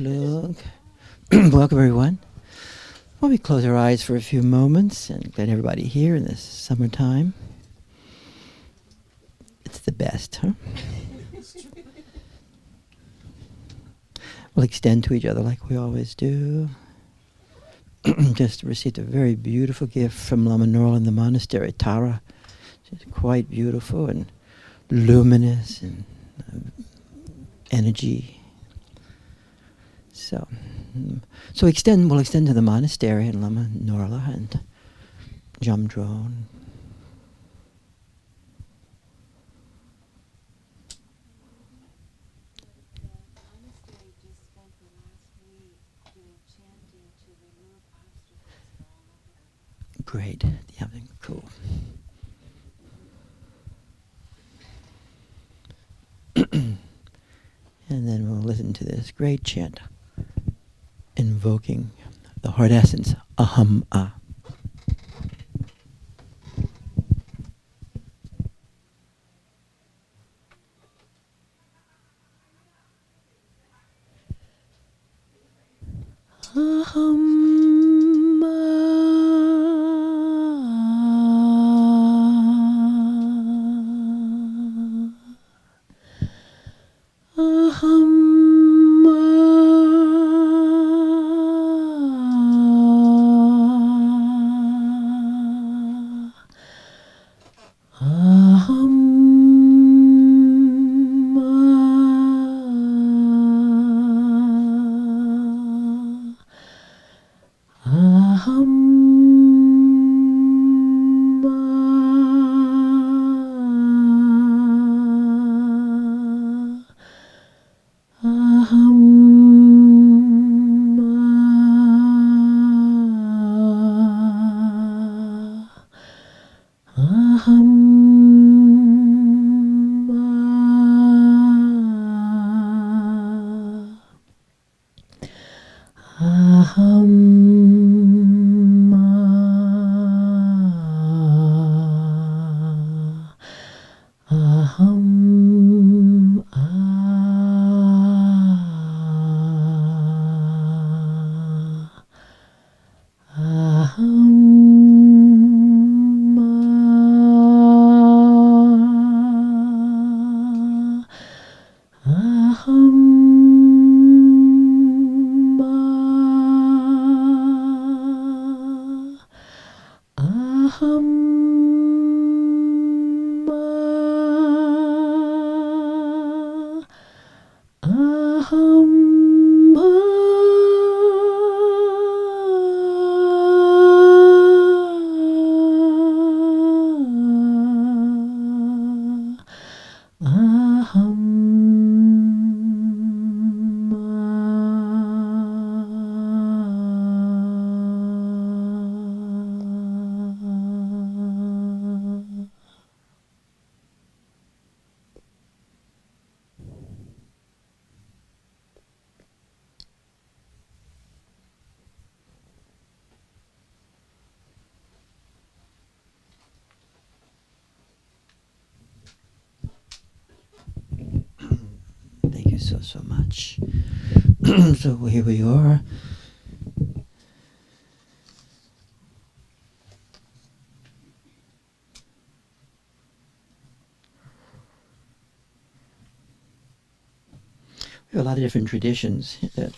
Look. Welcome, everyone. Why don't we close our eyes for a few moments and get everybody here in this summertime. It's the best, huh? We'll extend to each other like we always do. Just received a very beautiful gift from Lama Norl in the monastery, Tara. She's quite beautiful and luminous and energy. So we'll extend to the monastery and Lama Norla and Jamdrone. Great. Yeah, cool. And then we'll listen to this great chant invoking the heart essence, Aham Ah. Aham Ah. Aham Thank you so much. So here we are. We have a lot of different traditions that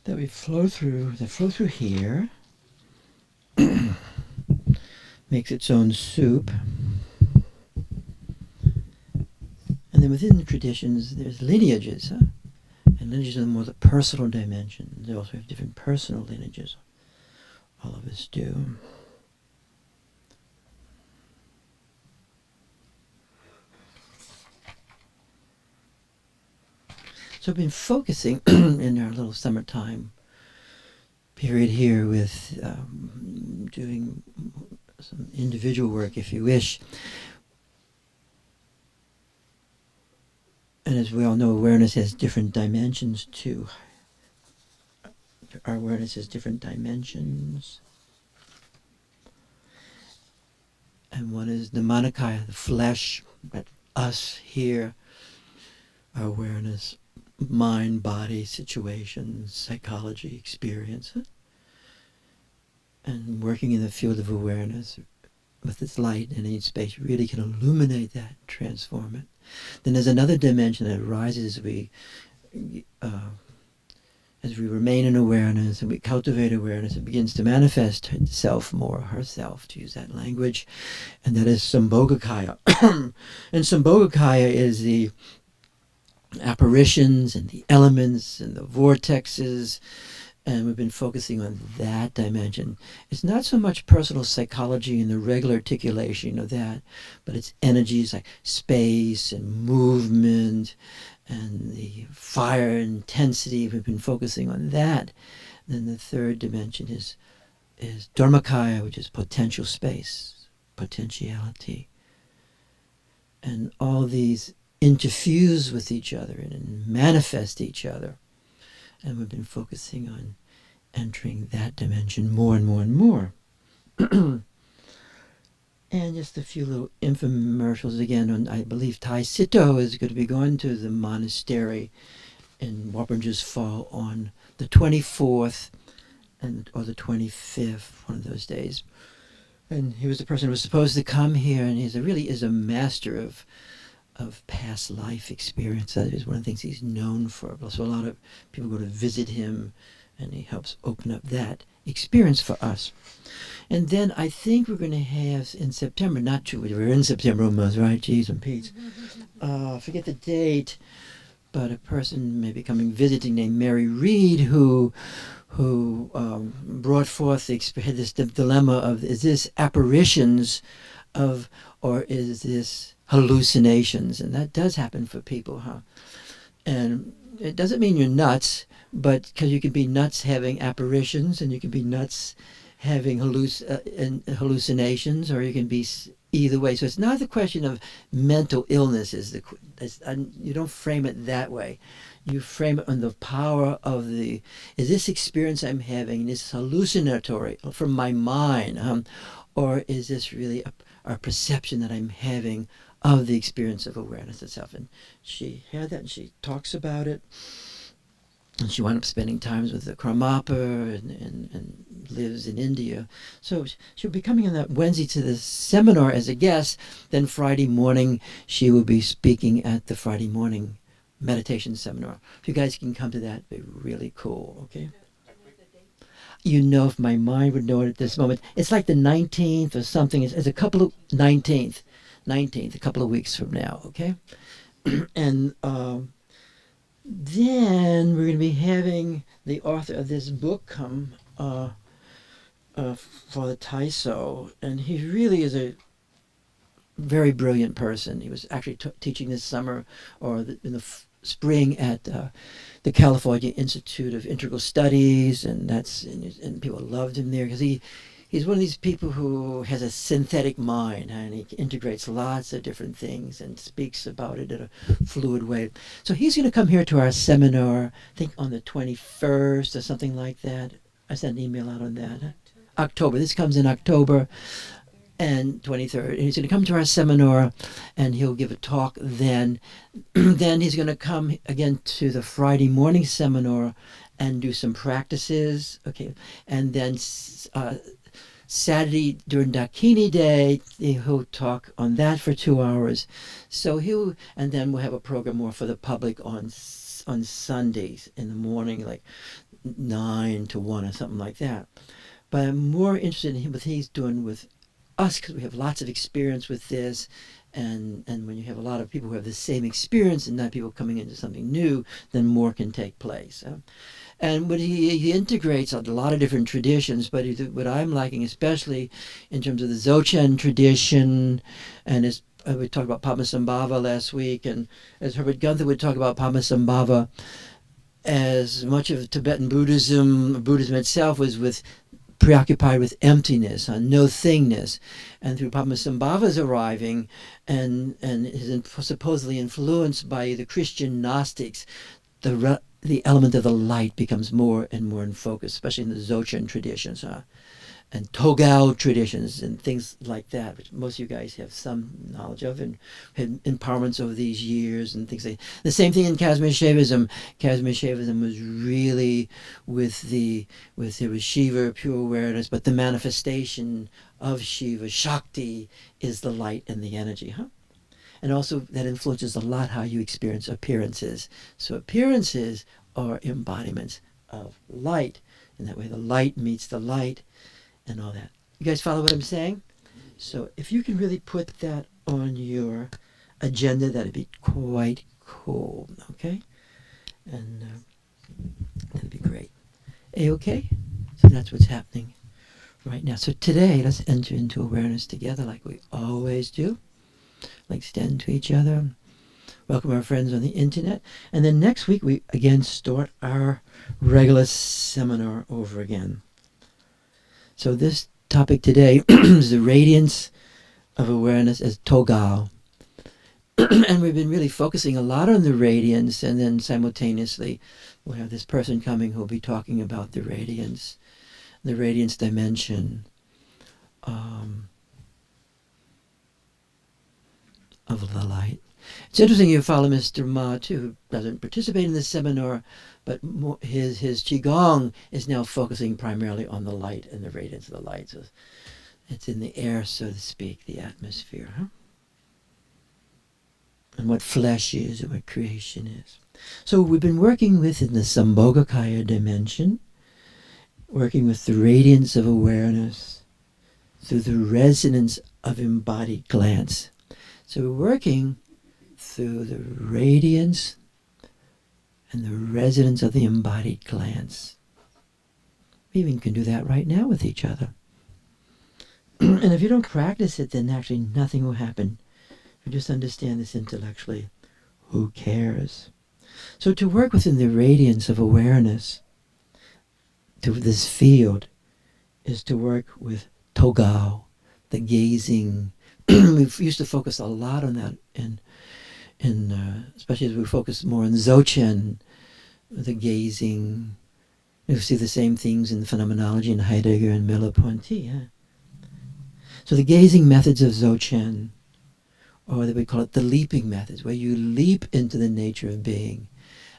we flow through. That flow through here. Makes its own soup. And then within the traditions, there's lineages, huh? And lineages are more the personal dimension. They also have different personal lineages. All of us do. So I've been focusing in our little summertime period here with doing some individual work, if you wish. And as we all know, awareness has different dimensions too. Our awareness has different dimensions. And one is the Manakaya, the flesh, but us here, our awareness mind, body, situations, psychology, experience, and working in the field of awareness with its light in each space really can illuminate that, transform it. Then there's another dimension that arises as we remain in awareness and we cultivate awareness. It begins to manifest itself more, herself, to use that language, and that is Sambhogakaya. And Sambhogakaya is the apparitions and the elements and the vortexes, and we've been focusing on that dimension. It's not so much personal psychology and the regular articulation of that, but it's energies like space and movement and the fire intensity. We've been focusing on that. Then the third dimension is Dharmakaya, which is potential space, potentiality. And all these interfuse with each other and manifest each other. And we've been focusing on entering that dimension more and more and more. And just a few little infomercials again. On, I believe Tai Sito is going to be going to the monastery in Wappingers Fall on the 24th or the 25th, one of those days. And he was the person who was supposed to come here, and he really is a master of past life experience. That is one of the things he's known for. So a lot of people go to visit him, and he helps open up that experience for us. And then I think we're going to have in September, not true, we're in September almost, right? Jeez and Pete. I forget the date, but a person may be coming visiting named Mary Reed who brought forth this dilemma of, is this apparitions of, or is this hallucinations? And that does happen for people, huh? And it doesn't mean you're nuts, but because you can be nuts having apparitions, and you can be nuts having hallucinations, or you can be either way. So it's not the question of mental illness. You don't frame it that way. You frame it on the power of is this experience I'm having, is this hallucinatory from my mind, or is this really a perception that I'm having of the experience of awareness itself? And she had that, and she talks about it. And she wound up spending times with the Karmapa and lives in India. So she'll be coming on that Wednesday to the seminar as a guest. Then Friday morning, she will be speaking at the Friday morning meditation seminar. If you guys can come to that, it'd be really cool, okay? You know, if my mind would know it at this moment. It's like the 19th or something. It's a couple of 19th, a couple of weeks from now, okay? And then we're going to be having the author of this book come for the Taiso, and he really is a very brilliant person. He was actually teaching this summer or in the spring at the California Institute of Integral Studies, and people loved him there because he's one of these people who has a synthetic mind, and he integrates lots of different things and speaks about it in a fluid way. So he's going to come here to our seminar, I think on the 21st or something like that. I sent an email out on that. October. This comes in October, and 23rd. And he's going to come to our seminar, and he'll give a talk then. Then he's going to come again to the Friday morning seminar and do some practices. Okay. And then Saturday during Dakini Day, he'll talk on that for 2 hours. And then we'll have a program more for the public on Sundays in the morning, like 9 to 1 or something like that. But I'm more interested in what he's doing with us, because we have lots of experience with this, and when you have a lot of people who have the same experience and not people coming into something new, then more can take place. And what he integrates a lot of different traditions, but what I'm liking, especially in terms of the Dzogchen tradition, and we talked about Padmasambhava last week, and as Herbert Gunther would talk about Padmasambhava, as much of Tibetan Buddhism itself was preoccupied with emptiness, no thingness, and through Padmasambhava's arriving, and is supposedly influenced by the Christian Gnostics, the element of the light becomes more and more in focus, especially in the Dzogchen traditions. and Togal traditions and things like that, which most of you guys have some knowledge of and had empowerments over these years and things like that. The same thing in Kashmir Shaivism. Kashmir Shaivism was really it was Shiva, pure awareness, but the manifestation of Shiva, Shakti, is the light and the energy, huh? And also that influences a lot how you experience appearances. So appearances are embodiments of light. And that way the light meets the light and all that. You guys follow what I'm saying? So if you can really put that on your agenda, that'd be quite cool, okay? And that'd be great. A-okay? So that's what's happening right now. So today, let's enter into awareness together like we always do. Like stand to each other. Welcome our friends on the internet. And then next week, we again start our regular seminar over again. So this topic today is the radiance of awareness as Togal. And we've been really focusing a lot on the radiance, and then simultaneously we'll have this person coming who'll be talking about the radiance dimension of the light. It's interesting you follow Mr. Ma too, who doesn't participate in this seminar, but his Qigong is now focusing primarily on the light and the radiance of the light. So it's in the air, so to speak, the atmosphere, huh? And what flesh is and what creation is. So we've been working with in the Sambhogakaya dimension, working with the radiance of awareness through the resonance of embodied glance. So we're working through the radiance and the resonance of the embodied glance. We even can do that right now with each other. And if you don't practice it, then actually nothing will happen. If you just understand this intellectually, who cares? So to work within the radiance of awareness, to this field, is to work with Togal, the gazing. We used to focus a lot on that, especially as we focus more on Dzogchen, the gazing. We see the same things in the Phenomenology in Heidegger and Merleau-Ponty. Huh? So the gazing methods of Dzogchen, or that we call it the leaping methods, where you leap into the nature of being.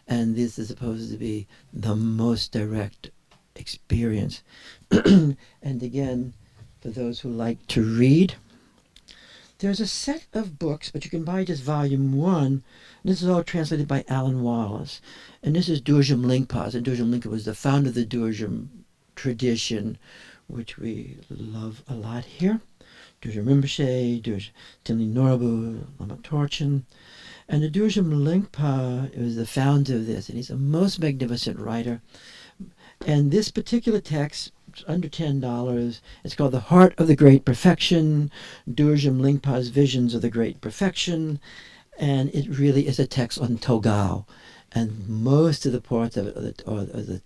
And this is supposed to be the most direct experience. And again, for those who like to read, there's a set of books, but you can buy just volume 1. This is all translated by Alan Wallace. And this is Dorjem Lingpa's. And Dorjem Lingpa was the founder of the Dorjem tradition, which we love a lot here. Dorjem Rinpoche, Dorjem Tinley Norbu, Lama Torchen. And the Dorjem Lingpa was the founder of this, and he's a most magnificent writer. And this particular text, it's under $10. It's called The Heart of the Great Perfection, Dorjem Lingpa's Visions of the Great Perfection. And it really is a text on Togal. And most of the parts of it are the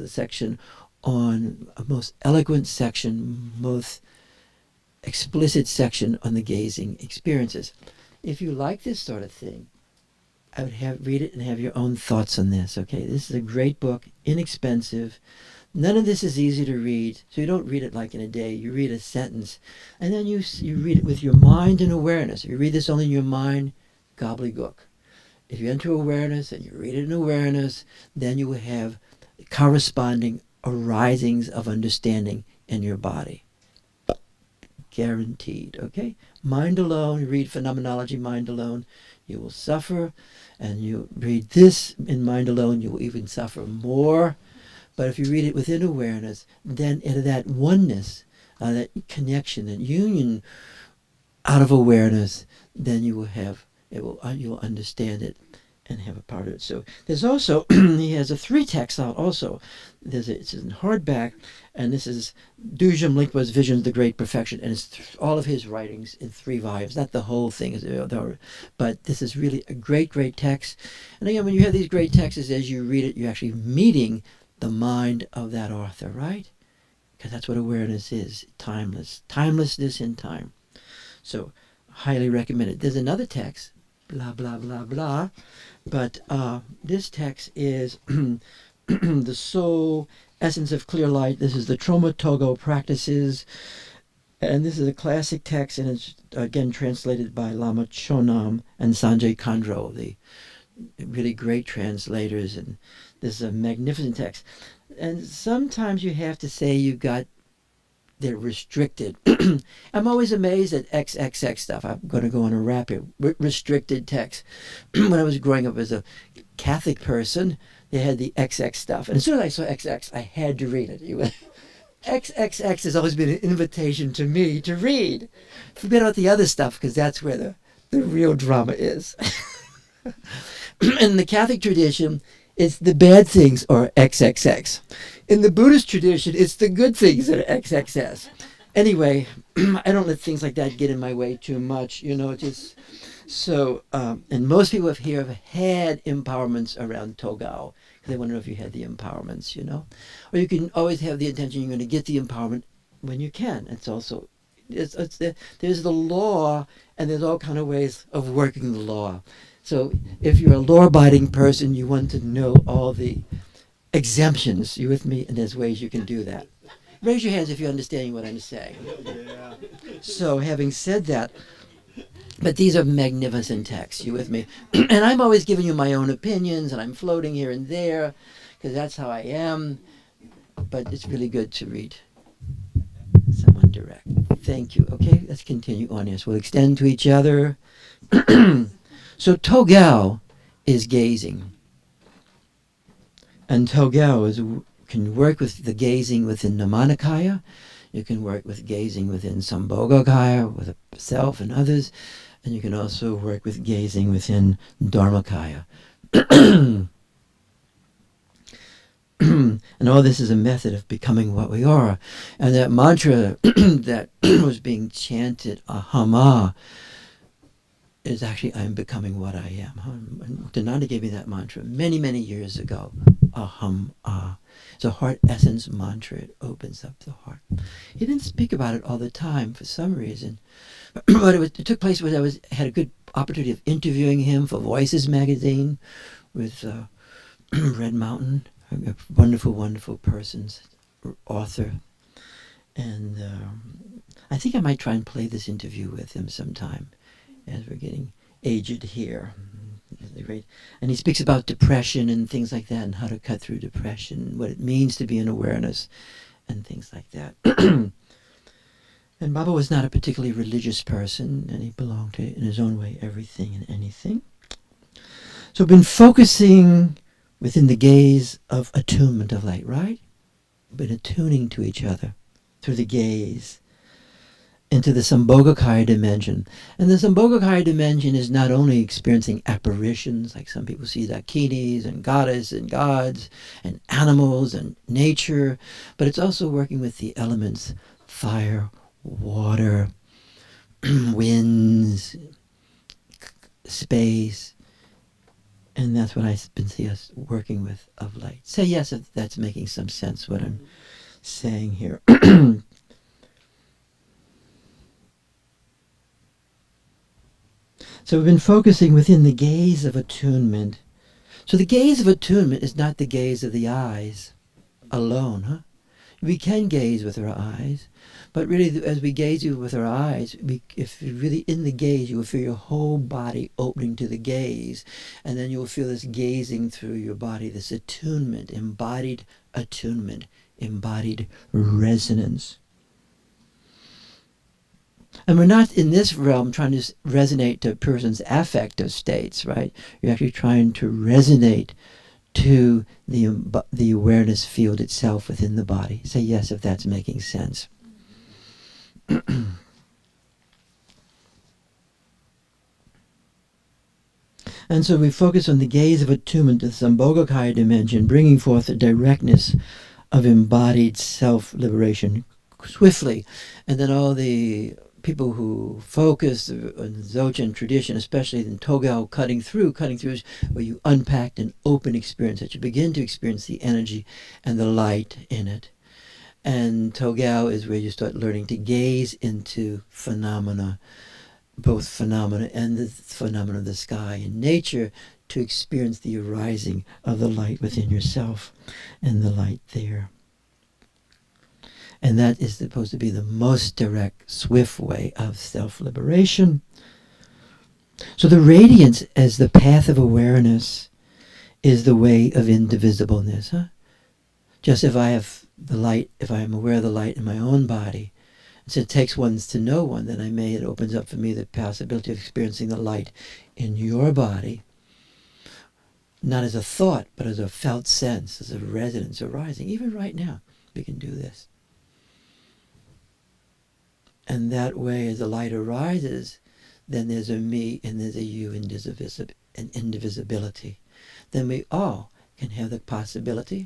section on a most eloquent section, most explicit section on the gazing experiences. If you like this sort of thing, I would read it and have your own thoughts on this, okay? This is a great book, inexpensive. None of this is easy to read, so you don't read it like in a day. You read a sentence, and then you read it with your mind and awareness. If you read this only in your mind, gobbledygook. If you enter awareness and you read it in awareness, then you will have corresponding arisings of understanding in your body. Guaranteed, okay? Mind alone, you read Phenomenology, mind alone, you will suffer. And you read this in mind alone, you will even suffer more. But if you read it within awareness, then into that oneness, that connection, that union out of awareness, then you will have, you will understand it and have a part of it. So there's also, he has a 3 text out also. It's in hardback, and this is Dorjem Lingpa's Visions of the Great Perfection, and it's all of his writings in 3 volumes. Not the whole thing, but this is really a great, great text. And again, when you have these great texts, as you read it, you're actually meeting the mind of that author, right? Because that's what awareness is, timeless. Timelessness in time. So, highly recommended. There's another text, blah, blah, blah, blah. But this text is the soul, essence of clear light. This is the Trauma Togal practices. And this is a classic text, and it's again translated by Lama Chonam and Sanjay Khandro, the really great translators. And this is a magnificent text. And sometimes you have to say they're restricted. I'm always amazed at XXX stuff. I'm going to go on a rapid restricted text. When I was growing up as a Catholic person, they had the XX stuff. And as soon as I saw XX, I had to read it. XXX has always been an invitation to me to read. Forget about the other stuff, because that's where the real drama is. In the Catholic tradition, it's the bad things are XXX. In the Buddhist tradition, it's the good things that are XXS. Anyway, I don't let things like that get in my way too much, just so. And most people here have had empowerments around Togal, because they want to know if you had the empowerments, Or you can always have the intention you're going to get the empowerment when you can. It's also, there's the law, and there's all kind of ways of working the law. So if you're a law-abiding person, you want to know all the exemptions. You with me? And there's ways you can do that. Raise your hands if you're understanding what I'm saying. Yeah. So having said that, but these are magnificent texts. You with me? And I'm always giving you my own opinions, and I'm floating here and there, because that's how I am. But it's really good to read someone direct. Thank you. Okay, let's continue on here. So we'll extend to each other. So Togal is gazing. And Togal can work with the gazing within Namanikaya. You can work with gazing within Sambhogakaya, with a self and others. And you can also work with gazing within Dharmakaya. And all this is a method of becoming what we are. And that mantra that was being chanted, Ahama, is actually, I'm becoming what I am. Dhananda gave me that mantra many, many years ago. Aham, ah. It's a heart essence mantra. It opens up the heart. He didn't speak about it all the time for some reason. But it took place when I had a good opportunity of interviewing him for Voices magazine with Red Mountain, a wonderful, wonderful person's author. And I think I might try and play this interview with him sometime, as we're getting aged here. And he speaks about depression and things like that, and how to cut through depression, what it means to be in awareness, and things like that. And Baba was not a particularly religious person, and he belonged to, in his own way, everything and anything. So we've been focusing within the gaze of attunement of light, right? We've been attuning to each other through the gaze into the Sambhogakaya dimension. And the Sambhogakaya dimension is not only experiencing apparitions, like some people see dakinis and goddess and gods and animals and nature, but it's also working with the elements, fire, water, winds, space. And that's what I've been seeing us working with of light. Say yes if that's making some sense, what I'm saying here. So we've been focusing within the gaze of attunement. So the gaze of attunement is not the gaze of the eyes alone, huh? We can gaze with our eyes, but really as we gaze with our eyes, if you're really in the gaze, you will feel your whole body opening to the gaze, and then you will feel this gazing through your body, this attunement, embodied resonance. And we're not in this realm trying to resonate to a person's affective states, right? You're actually trying to resonate to the awareness field itself within the body. Say yes if that's making sense. And so we focus on the gaze of attunement to the Sambhogakaya dimension, bringing forth the directness of embodied self-liberation swiftly. And then all the people who focus on the Dzogchen tradition, especially in Togal, cutting through is where you unpack an open experience, that you begin to experience the energy and the light in it. And Togal is where you start learning to gaze into phenomena, both phenomena and the phenomena of the sky and nature, to experience the arising of the light within yourself and the light there. And that is supposed to be the most direct, swift way of self-liberation. So the radiance as the path of awareness is the way of indivisibleness. Just if I have the light, if I am aware of the light in my own body, so it takes one to know one, then it opens up for me the possibility of experiencing the light in your body, not as a thought, but as a felt sense, as a resonance arising. Even right now, we can do this. And that way, as the light arises, then there's a me and there's a you in indivisibility. Then we all can have the possibility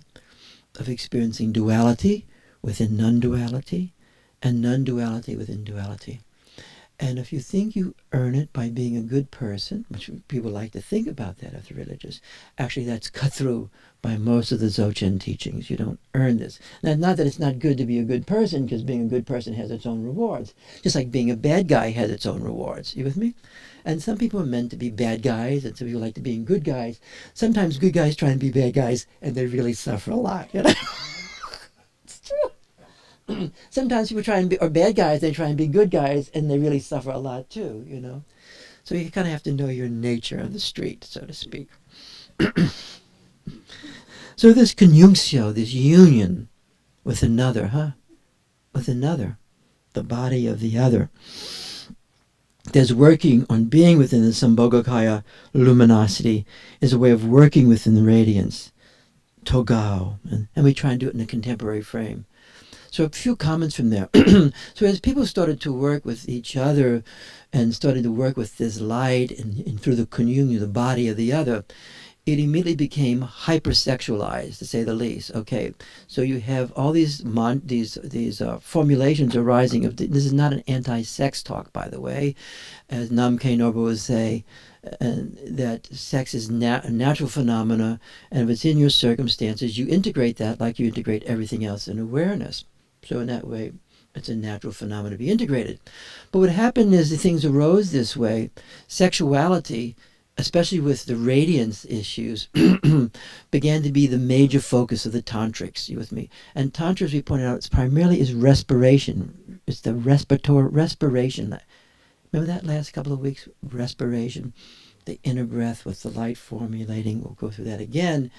of experiencing duality within non-duality, and non-duality within duality. And if you think you earn it by being a good person, which people like to think about that if they're religious, actually that's cut through by most of the Dzogchen teachings. You don't earn this. Now, not that it's not good to be a good person, because being a good person has its own rewards. Just like being a bad guy has its own rewards. You with me? And some people are meant to be bad guys, and some people like to be good guys. Sometimes good guys try and be bad guys, and they really suffer a lot. You know? It's true. Sometimes people are bad guys, they try and be good guys, and they really suffer a lot too, you know. So you kind of have to know your nature of the street, so to speak. So this conjunctio, this union with another, with another, the body of the other, there's working on being within the Sambhogakaya luminosity is a way of working within the radiance, Togal, and we try and do it in a contemporary frame. So a few comments from there. So as people started to work with each other and started to work with this light and through the communion, the body of the other, it immediately became hypersexualized, to say the least. Okay, so you have all these formulations arising of this is not an anti-sex talk, by the way, as Namkhe Norbu would say, that sex is a natural phenomena, and if it's in your circumstances, you integrate that like you integrate everything else in awareness. So in that way, it's a natural phenomenon to be integrated. But what happened is the things arose this way. Sexuality, especially with the radiance issues, began to be the major focus of the tantrics. You with me? And tantra, as we pointed out, primarily is respiration. It's the respiration. Remember that last couple of weeks? Respiration. The inner breath with the light formulating. We'll go through that again.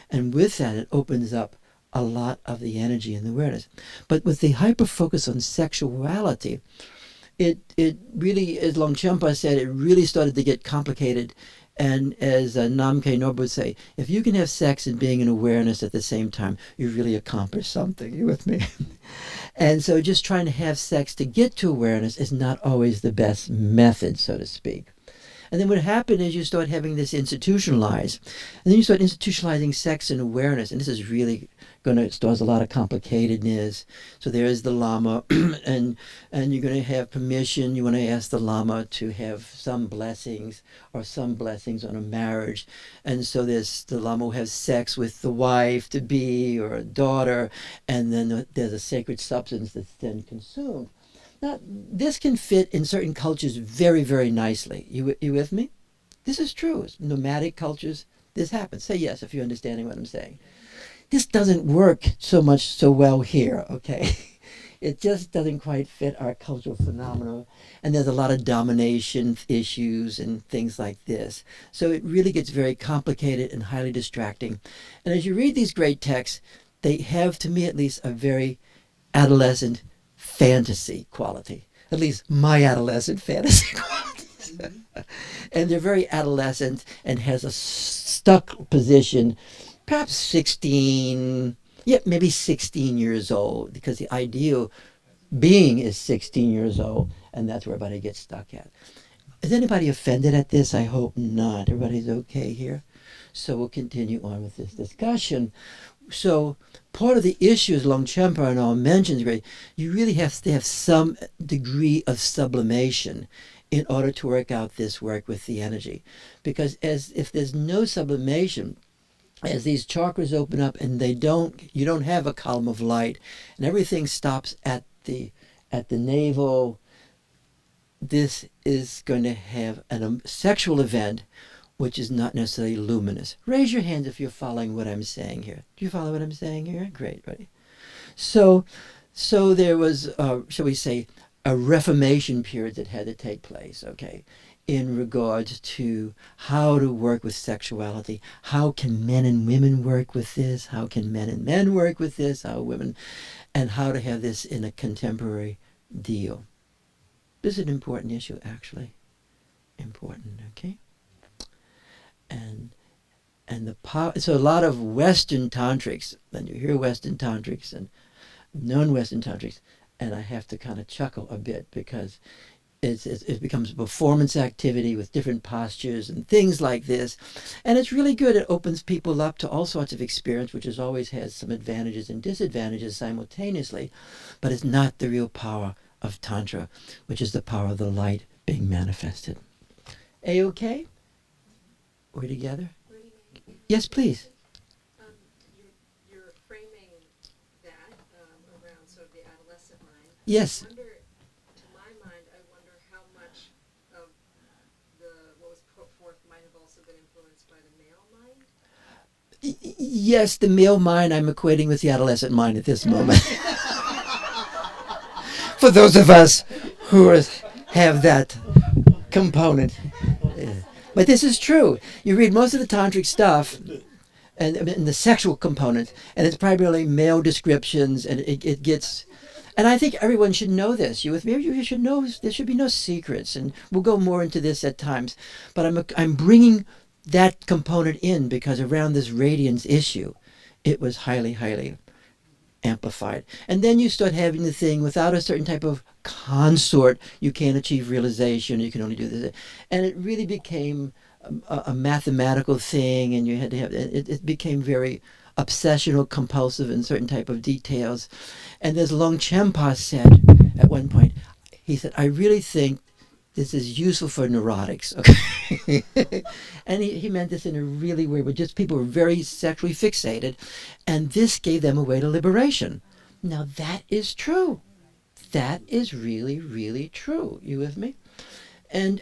And with that, it opens up a lot of the energy and the awareness. But with the hyper-focus on sexuality, it really, as Longchenpa said, it really started to get complicated. And as Namkhe Norbu would say, if you can have sex and being in awareness at the same time, you really accomplished something. You with me? And so just trying to have sex to get to awareness is not always the best method, so to speak. And then what happened is you start having this institutionalized. And then you start institutionalizing sex and awareness. And this is really going to cause a lot of complicatedness. So there is the Lama, and you're going to have permission. You want to ask the Lama to have some blessings or some blessings on a marriage. And so there's the Lama will have sex with the wife to be or a daughter. And then there's a sacred substance that's then consumed. Now, this can fit in certain cultures very, very nicely. You with me? This is true. Nomadic cultures, this happens. Say yes if you're understanding what I'm saying. This doesn't work so well here, okay? It just doesn't quite fit our cultural phenomena. And there's a lot of domination issues and things like this. So it really gets very complicated and highly distracting. And as you read these great texts, they have, to me at least, a very adolescent fantasy quality, at least my adolescent fantasy qualities. And they're very adolescent and has a stuck position, perhaps 16, maybe 16 years old, because the ideal being is 16 years old, and that's where everybody gets stuck at. Is anybody offended at this? I hope not. Everybody's okay here? So we'll continue on with this discussion. So part of the issue, as Longchenpa and all mentions, you really have to have some degree of sublimation in order to work out this work with the energy. Because if there's no sublimation, as these chakras open up and you don't have a column of light, and everything stops at the navel, this is going to have a sexual event which is not necessarily luminous. Raise your hands if you're following what I'm saying here. Do you follow what I'm saying here? Great, right? So there was, shall we say, a reformation period that had to take place, okay, in regards to how to work with sexuality. How can men and women work with this? How can men and men work with this? How women, and how to have this in a contemporary deal. This is an important issue, actually. Important, okay? And the power, so a lot of Western tantrics, and you hear Western tantrics and non-Western tantrics, and I have to kind of chuckle a bit because it becomes a performance activity with different postures and things like this. And it's really good. It opens people up to all sorts of experience, which always has some advantages and disadvantages simultaneously, but it's not the real power of Tantra, which is the power of the light being manifested. A-okay? We're together? Yes, please. You're framing that around sort of the adolescent mind. Yes. I wonder, to my mind, I wonder how much of what was put forth might have also been influenced by the male mind. Yes, the male mind I'm equating with the adolescent mind at this moment. For those of us who have that component. But this is true. You read most of the tantric stuff and the sexual component, and it's primarily male descriptions, and it gets... And I think everyone should know this. You with me? You should know there should be no secrets, and we'll go more into this at times. But I'm bringing that component in because around this radiance issue, it was highly, highly amplified. And then you start having the thing, without a certain type of consort, you can't achieve realization, you can only do this. And it really became a mathematical thing, and you had to have, it became very obsessional, compulsive in certain type of details. And as Longchenpa said at one point, he said, I really think this is useful for neurotics, okay? And he meant this in a really weird way. Just people were very sexually fixated, and this gave them a way to liberation. Now that is true. That is really, really true. You with me? And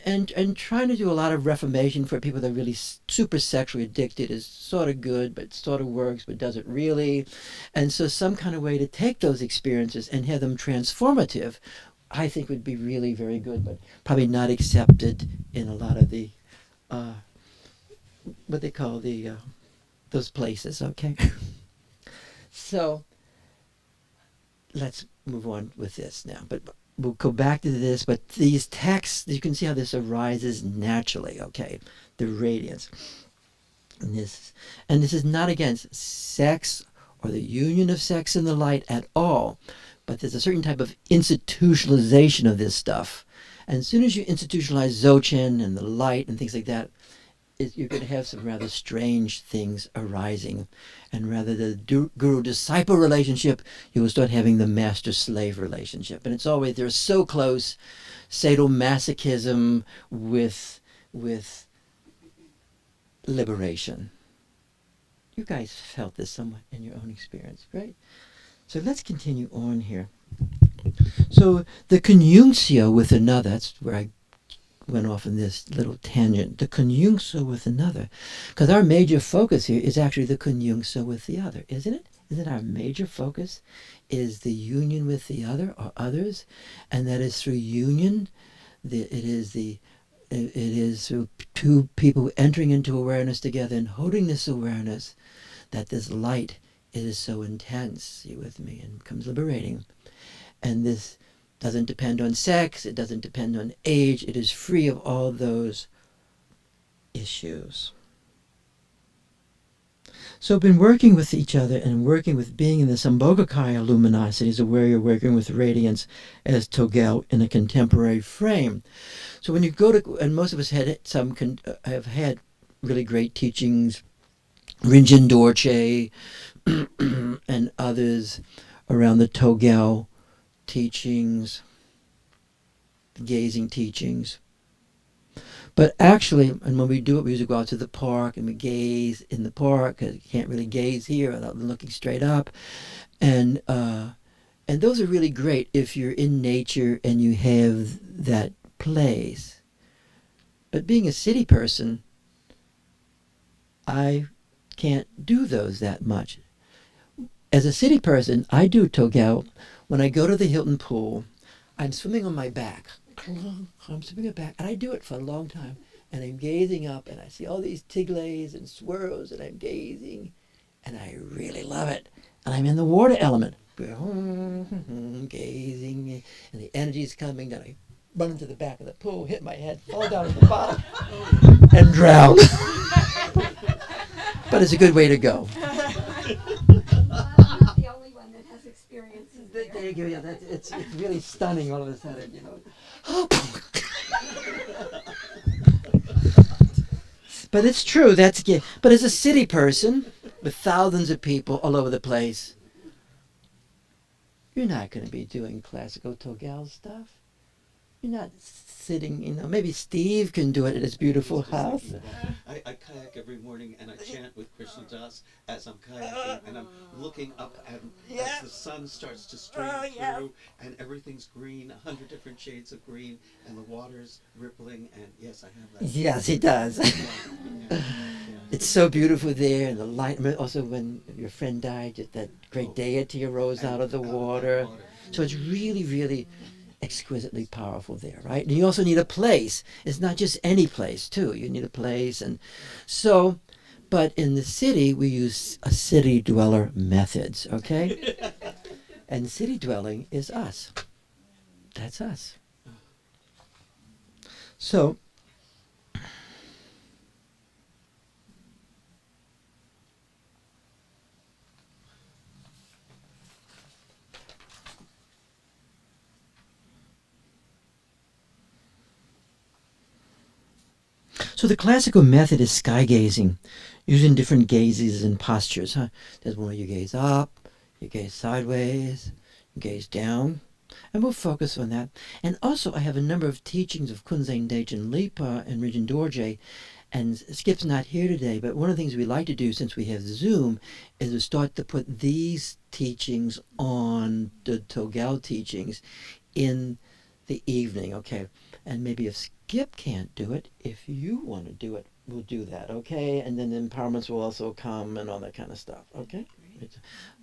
trying to do a lot of reformation for people that are really super sexually addicted is sort of good, but sort of works, but doesn't really. And so some kind of way to take those experiences and have them transformative, I think would be really very good, but probably not accepted in a lot of the, what they call the, those places, okay? So, let's move on with this now. But we'll go back to this, but these texts, you can see how this arises naturally, okay? The radiance. And this is not against sex or the union of sex and the light at all. But there's a certain type of institutionalization of this stuff. And as soon as you institutionalize Dzogchen and the light and things like that, you're going to have some rather strange things arising. And rather the guru-disciple relationship, you will start having the master-slave relationship. And it's always, they're so close, sadomasochism with liberation. You guys felt this somewhat in your own experience, right? So let's continue on here. So the conjunctio with another, that's where I went off in this little tangent. The conjunctio with another. Because our major focus here is actually the conjunctio with the other, isn't it? Isn't our major focus is the union with the other or others? And that is through union, it is through two people entering into awareness together and holding this awareness that this light, it is so intense, you with me, and becomes liberating. And this doesn't depend on sex, it doesn't depend on age, it is free of all those issues. So been working with each other and working with being in the Sambhogakaya luminosities, of where you're working with radiance as Togal in a contemporary frame. So when you go to, and most of us have had really great teachings, Rinzin Dorje and others around the Togal teachings, gazing teachings. But actually, and when we do it, we usually go out to the park and we gaze in the park, because you can't really gaze here without looking straight up. And those are really great if you're in nature and you have that place. But being a city person, I can't do those that much. As a city person, I do Togal. When I go to the Hilton pool, I'm swimming on my back. I'm swimming on my back, and I do it for a long time. And I'm gazing up, and I see all these tiglays and swirls, and I'm gazing, and I really love it. And I'm in the water element, gazing, and the energy's coming, and I run into the back of the pool, hit my head, fall down to the bottom, and drown. But it's a good way to go. I'm not the only one that has experiences there. There you go. Yeah, it's really stunning all of a sudden, you know. But it's true. But as a city person with thousands of people all over the place, you're not going to be doing classical Togal stuff. You're not sitting, you know, maybe Steve can do it at his beautiful house. I kayak every morning and I chant with Krishna Das as I'm kayaking and I'm looking up and as the sun starts to stream through and everything's green, 100 different shades of green and the water's rippling and yes, I have that. Yes, he does. It's so beautiful there and the light. Also when your friend died, just that great deity arose out of the water. So it's really, really exquisitely powerful there, right? And you also need a place. It's not just any place, too. You need a place. And so, but in the city, we use a city dweller methods, okay? And city dwelling is us. That's us. So, So the classical method is sky gazing, using different gazes and postures. There's one where you gaze up, you gaze sideways, you gaze down, and we'll focus on that. And also I have a number of teachings of Kunzang Dechen Lipa and Rinchen Dorje, and Skip's not here today, but one of the things we like to do since we have Zoom is to start to put these teachings on the Togal teachings in the evening, okay? And maybe if Skip can't do it, if you want to do it, we'll do that, okay? And then the empowerments will also come and all that kind of stuff, okay? Great.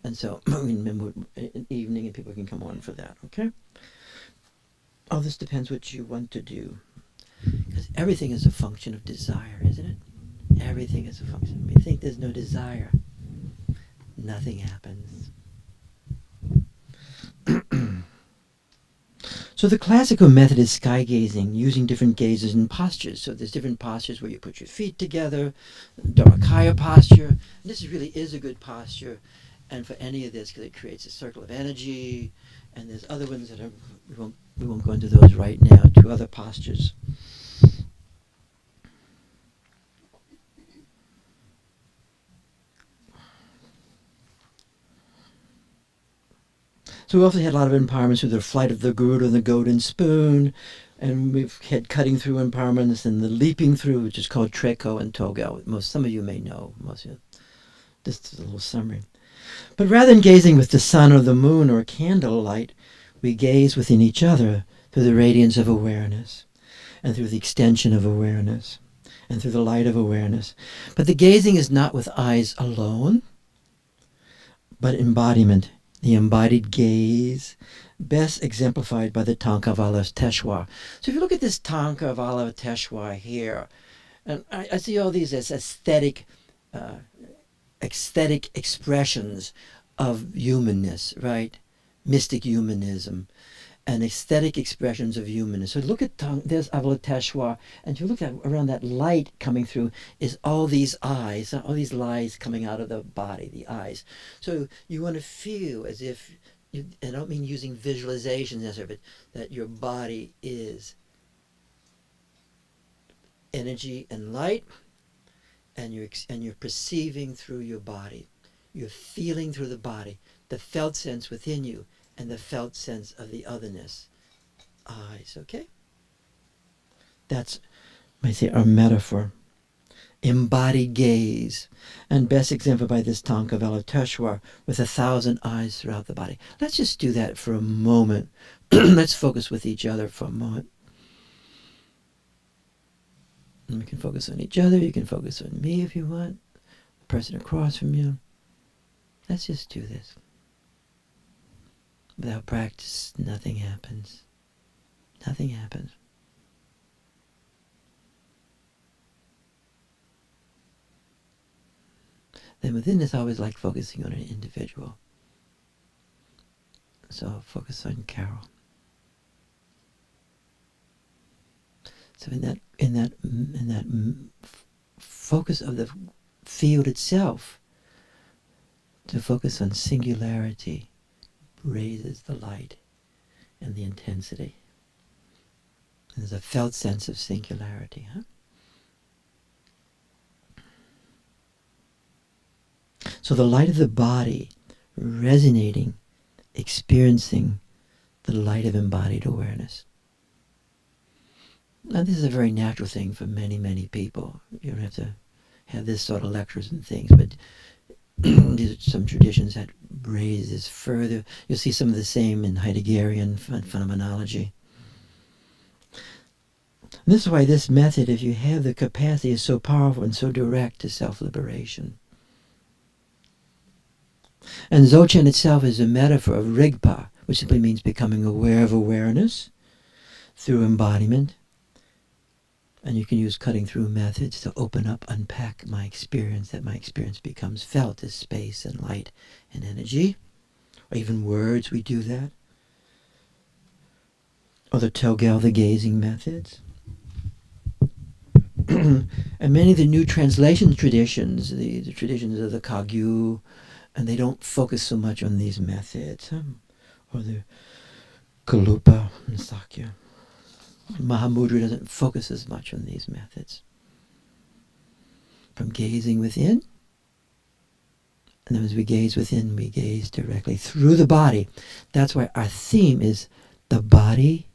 And so, remember, in evening and people can come on for that, okay? All this depends what you want to do. Because everything is a function of desire, isn't it? Everything is a function. When you think there's no desire, nothing happens. So the classical method is sky gazing, using different gazes and postures. So there's different postures where you put your feet together, Dharmakaya posture. And this really is a good posture, and for any of this, because it creates a circle of energy. And there's other ones that we won't go into those right now. 2 other postures. So we also had a lot of empowerments through the flight of the Garuda and the golden spoon, and we've had cutting through empowerments and the leaping through, which is called Treko and Togal. Some of you may know. Most of you. This is a little summary. But rather than gazing with the sun or the moon or candlelight, we gaze within each other through the radiance of awareness and through the extension of awareness and through the light of awareness. But the gazing is not with eyes alone, but embodiment. The embodied gaze, best exemplified by the Tanka of Avalokiteshvara. So if you look at this Tanka of Avalokiteshvara here, and I see all these as aesthetic expressions of humanness, right? Mystic humanism and aesthetic expressions of humanness. So look at there's Avalokiteshvara, and if you look at around that light coming through is all these eyes, all these lights coming out of the body, the eyes. So you want to feel as if, I don't mean using visualizations necessarily, but that your body is energy and light, and you're perceiving through your body. You're feeling through the body, the felt sense within you, and the felt sense of the otherness. Eyes, okay? That's, I say, our metaphor. Embodied gaze, and best exemplified by this Tanka of Avalokiteshvara with 1,000 eyes throughout the body. Let's just do that for a moment. Let's focus with each other for a moment. And we can focus on each other. You can focus on me if you want. person across from you. Let's just do this. Without practice, nothing happens. Nothing happens. Then within this, I always like focusing on an individual. So I'll focus on Carol. So in that focus of the field itself, to focus on singularity raises the light and the intensity. And there's a felt sense of singularity, huh? So the light of the body resonating, experiencing the light of embodied awareness. Now this is a very natural thing for many, many people. You don't have to have this sort of lectures and things, but these are some traditions that raise this further. You'll see some of the same in Heideggerian phenomenology. And this is why this method, if you have the capacity, is so powerful and so direct to self-liberation. And Dzogchen itself is a metaphor of Rigpa, which simply means becoming aware of awareness through embodiment. And you can use cutting through methods to open up, unpack my experience, that my experience becomes felt as space and light and energy. Or even words, we do that. Or the Togal, the gazing methods. And many of the new translation traditions, the traditions of the Kagyu, and they don't focus so much on these methods. Or the Kalupa and Sakya. Mahamudra doesn't focus as much on these methods. From gazing within, and then as we gaze within, we gaze directly through the body. That's why our theme is the body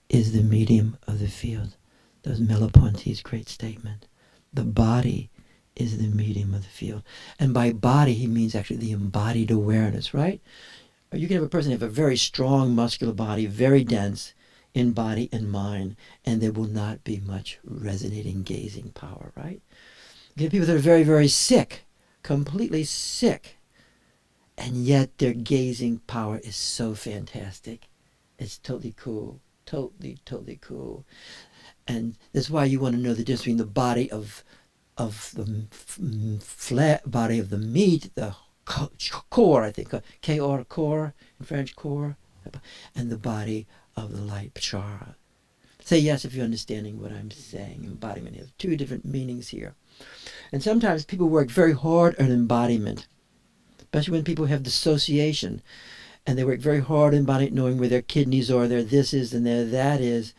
is the medium of the field. That was Merleau-Ponty's great statement. The body is the medium of the field. And by body, he means actually the embodied awareness, right? Or you can have a person have a very strong muscular body, very dense, in body and mind, and there will not be much resonating gazing power, right? You get people that are very, very sick, completely sick, and yet their gazing power is so fantastic. It's totally cool, totally cool. And that's why you want to know the difference between the body of the flat body of the meat, the core, I think, K-or, core, in French, core, and the body of the light, Pachara. Say yes if you're understanding what I'm saying. Embodiment has two different meanings here. And sometimes people work very hard on embodiment, especially when people have dissociation, and they work very hard on embodiment, knowing where their kidneys are, their this is and their that is.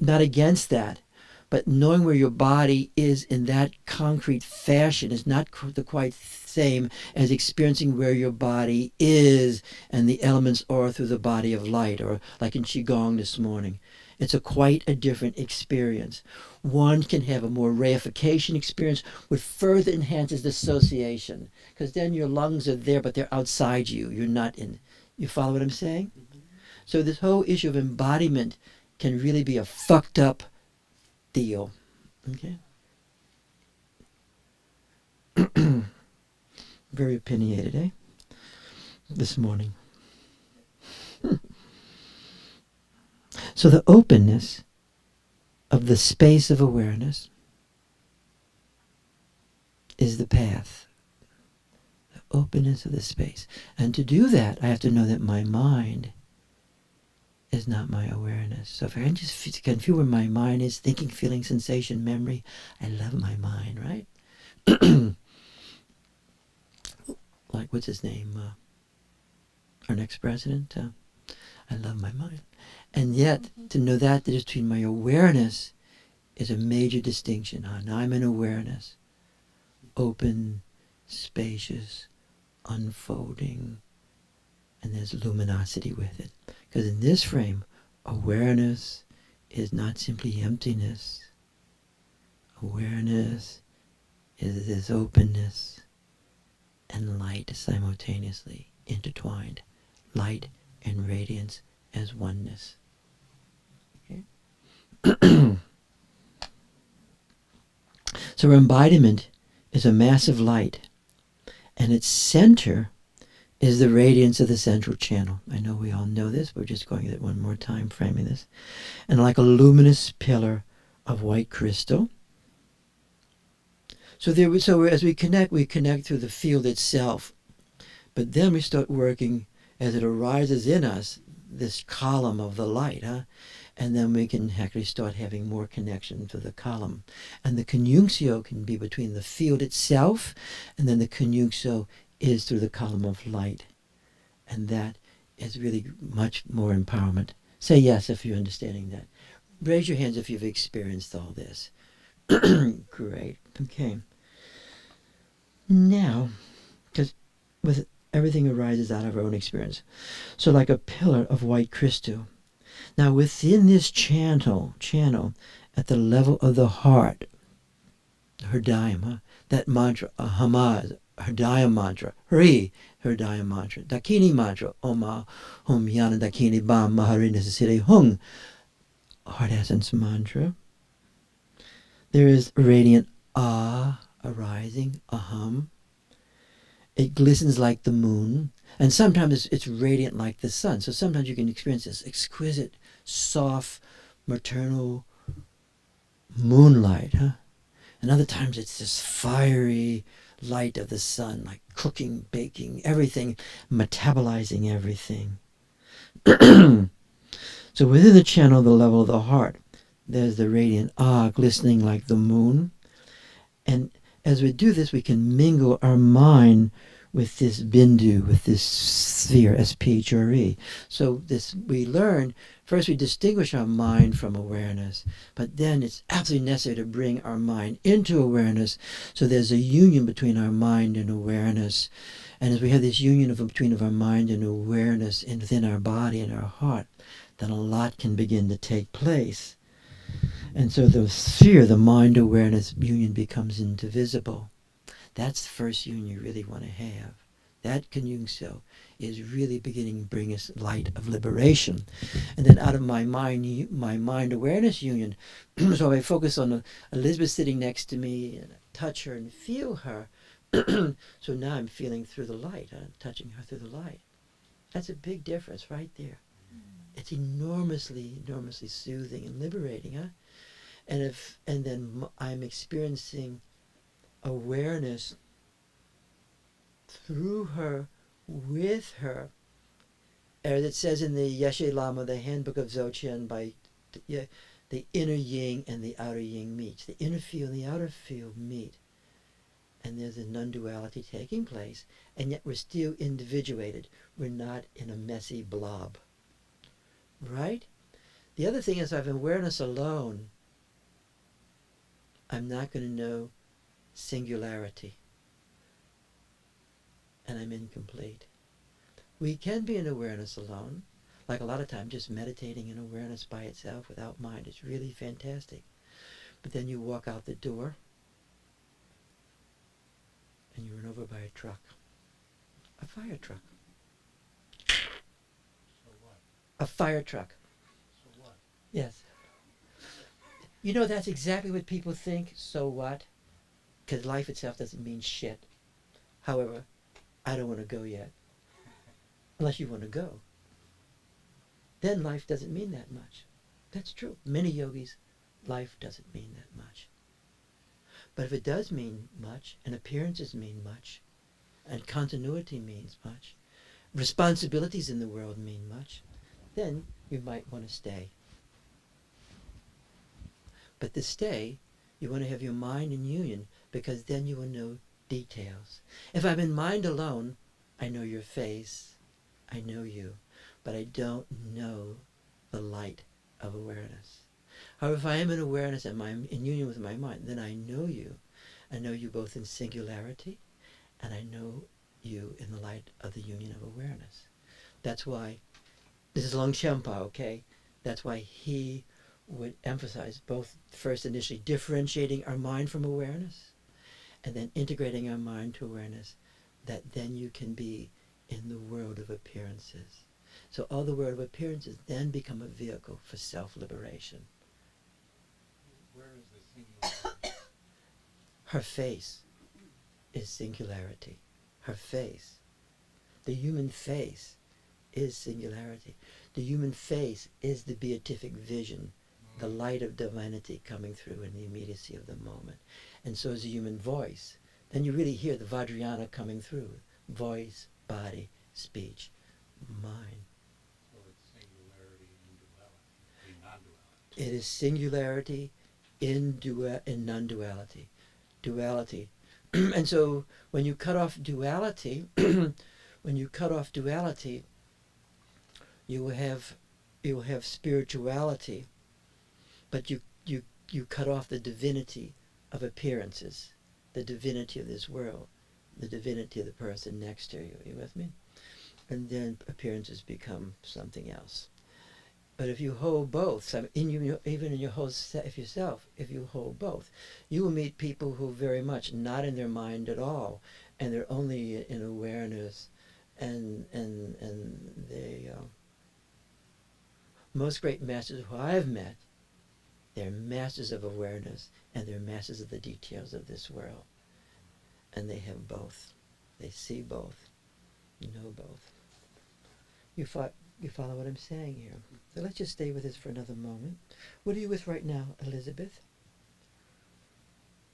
Not against that, but knowing where your body is in that concrete fashion is not the quite same as experiencing where your body is and the elements are through the body of light, or like in Qigong this morning. It's quite a different experience. One can have a more reification experience, which further enhances dissociation, because then your lungs are there, but they're outside you. You're not in. You follow what I'm saying? Mm-hmm. So this whole issue of embodiment can really be a fucked up deal. Okay? Very opinionated, eh? This morning. So the openness of the space of awareness is the path. The openness of the space. And to do that, I have to know that my mind is not my awareness. So if I can just can feel where my mind is, thinking, feeling, sensation, memory, I love my mind, right? Like, what's his name? Our next president? I love my mind. And yet, to know that the difference between my awareness is a major distinction. Now I'm in awareness. Open, spacious, unfolding, and there's luminosity with it. Because in this frame, awareness is not simply emptiness. Awareness is this openness and light simultaneously intertwined. Light and radiance as oneness. Okay? So embodiment is a massive light And its center is the radiance of the central channel. I know we all know this. We're just going at it one more time, framing this. And like a luminous pillar of white crystal. So as we connect through the field itself. But then we start working as it arises in us, this column of the light, and then we can actually start having more connection to the column. And the conjunctio can be between the field itself, and then the conjunctio is through the column of light. And that is really much more empowerment. Say yes if you're understanding that. Raise your hands if you've experienced all this. Great. Okay. Now, because with everything arises out of our own experience. So like a pillar of white crystal. Now within this channel, at the level of the heart, Hridayam, that mantra, Hamaz, Hridayam mantra, Hri, Hridayam mantra, Dakini mantra, Oma, Hum Yana Dakini Bam Mahari Necessity Hung, heart essence mantra. There is radiant Ah arising, Aham. It glistens like the moon, and sometimes it's radiant like the sun. So sometimes you can experience this exquisite, soft, maternal moonlight, and other times it's this fiery light of the sun, like cooking, baking, everything, metabolizing everything. So within the channel, the level of the heart, there's the radiant Ah glistening like the moon. And as we do this, we can mingle our mind with this bindu, with this sphere, SPHRE. So this we learn, first we distinguish our mind from awareness, but then it's absolutely necessary to bring our mind into awareness. So there's a union between our mind and awareness. And as we have this union between our mind and awareness and within our body and our heart, then a lot can begin to take place. And so the sphere, the mind-awareness union becomes indivisible. That's the first union you really want to have. That conjunctio is really beginning to bring us light of liberation. And then out of my mind-awareness union, so I focus on Elizabeth sitting next to me and I touch her and feel her. So now I'm feeling through the light. I'm touching her through the light. That's a big difference right there. It's enormously, enormously soothing and liberating, And then I'm experiencing awareness through her, with her, as it says in the Yeshe Lama, the Handbook of Dzogchen, by the inner yin and the outer yin meet. The inner field and the outer field meet. And there's a non-duality taking place, and yet we're still individuated. We're not in a messy blob. Right? The other thing is, if I have awareness alone, I'm not going to know singularity. And I'm incomplete. We can be in awareness alone. Like a lot of times, just meditating in awareness by itself without mind is really fantastic. But then you walk out the door and you're run over by a truck. A fire truck. So what? A fire truck. So what? Yes. You know, that's exactly what people think. So what? Because life itself doesn't mean shit. However, I don't want to go yet. Unless you want to go. Then life doesn't mean that much. That's true. Many yogis, life doesn't mean that much. But if it does mean much, and appearances mean much, and continuity means much, responsibilities in the world mean much, then you might want to stay. But to stay, you want to have your mind in union, because then you will know details. If I'm in mind alone, I know your face, I know you, but I don't know the light of awareness. However, if I am in awareness and I'm in union with my mind, then I know you. I know you both in singularity, and I know you in the light of the union of awareness. That's why, this is Longchenpa, okay? That's why he would emphasize both, first initially differentiating our mind from awareness, and then integrating our mind to awareness, that then you can be in the world of appearances. So all the world of appearances then become a vehicle for self-liberation. Where is the singularity? Her face is singularity. her face. The human face is singularity. The human face is the beatific vision, the light of divinity coming through in the immediacy of the moment. And so is the human voice. Then you really hear the Vajrayana coming through. Voice, body, speech, mind. So it's singularity and duality, a non-duality. It is singularity in non-duality. Duality. And so when you cut off duality, you will have spirituality, but you cut off the divinity of appearances, the divinity of this world, the divinity of the person next to you. Are you with me? And then appearances become something else. But if you hold both, even in your whole yourself, if you hold both, you will meet people who are very much not in their mind at all, and they're only in awareness, and they most great masters who I've met, they're masters of awareness, and they're masters of the details of this world, and they have both. They see both, know both. You follow what I'm saying here? So let's just stay with this for another moment. What are you with right now, Elizabeth?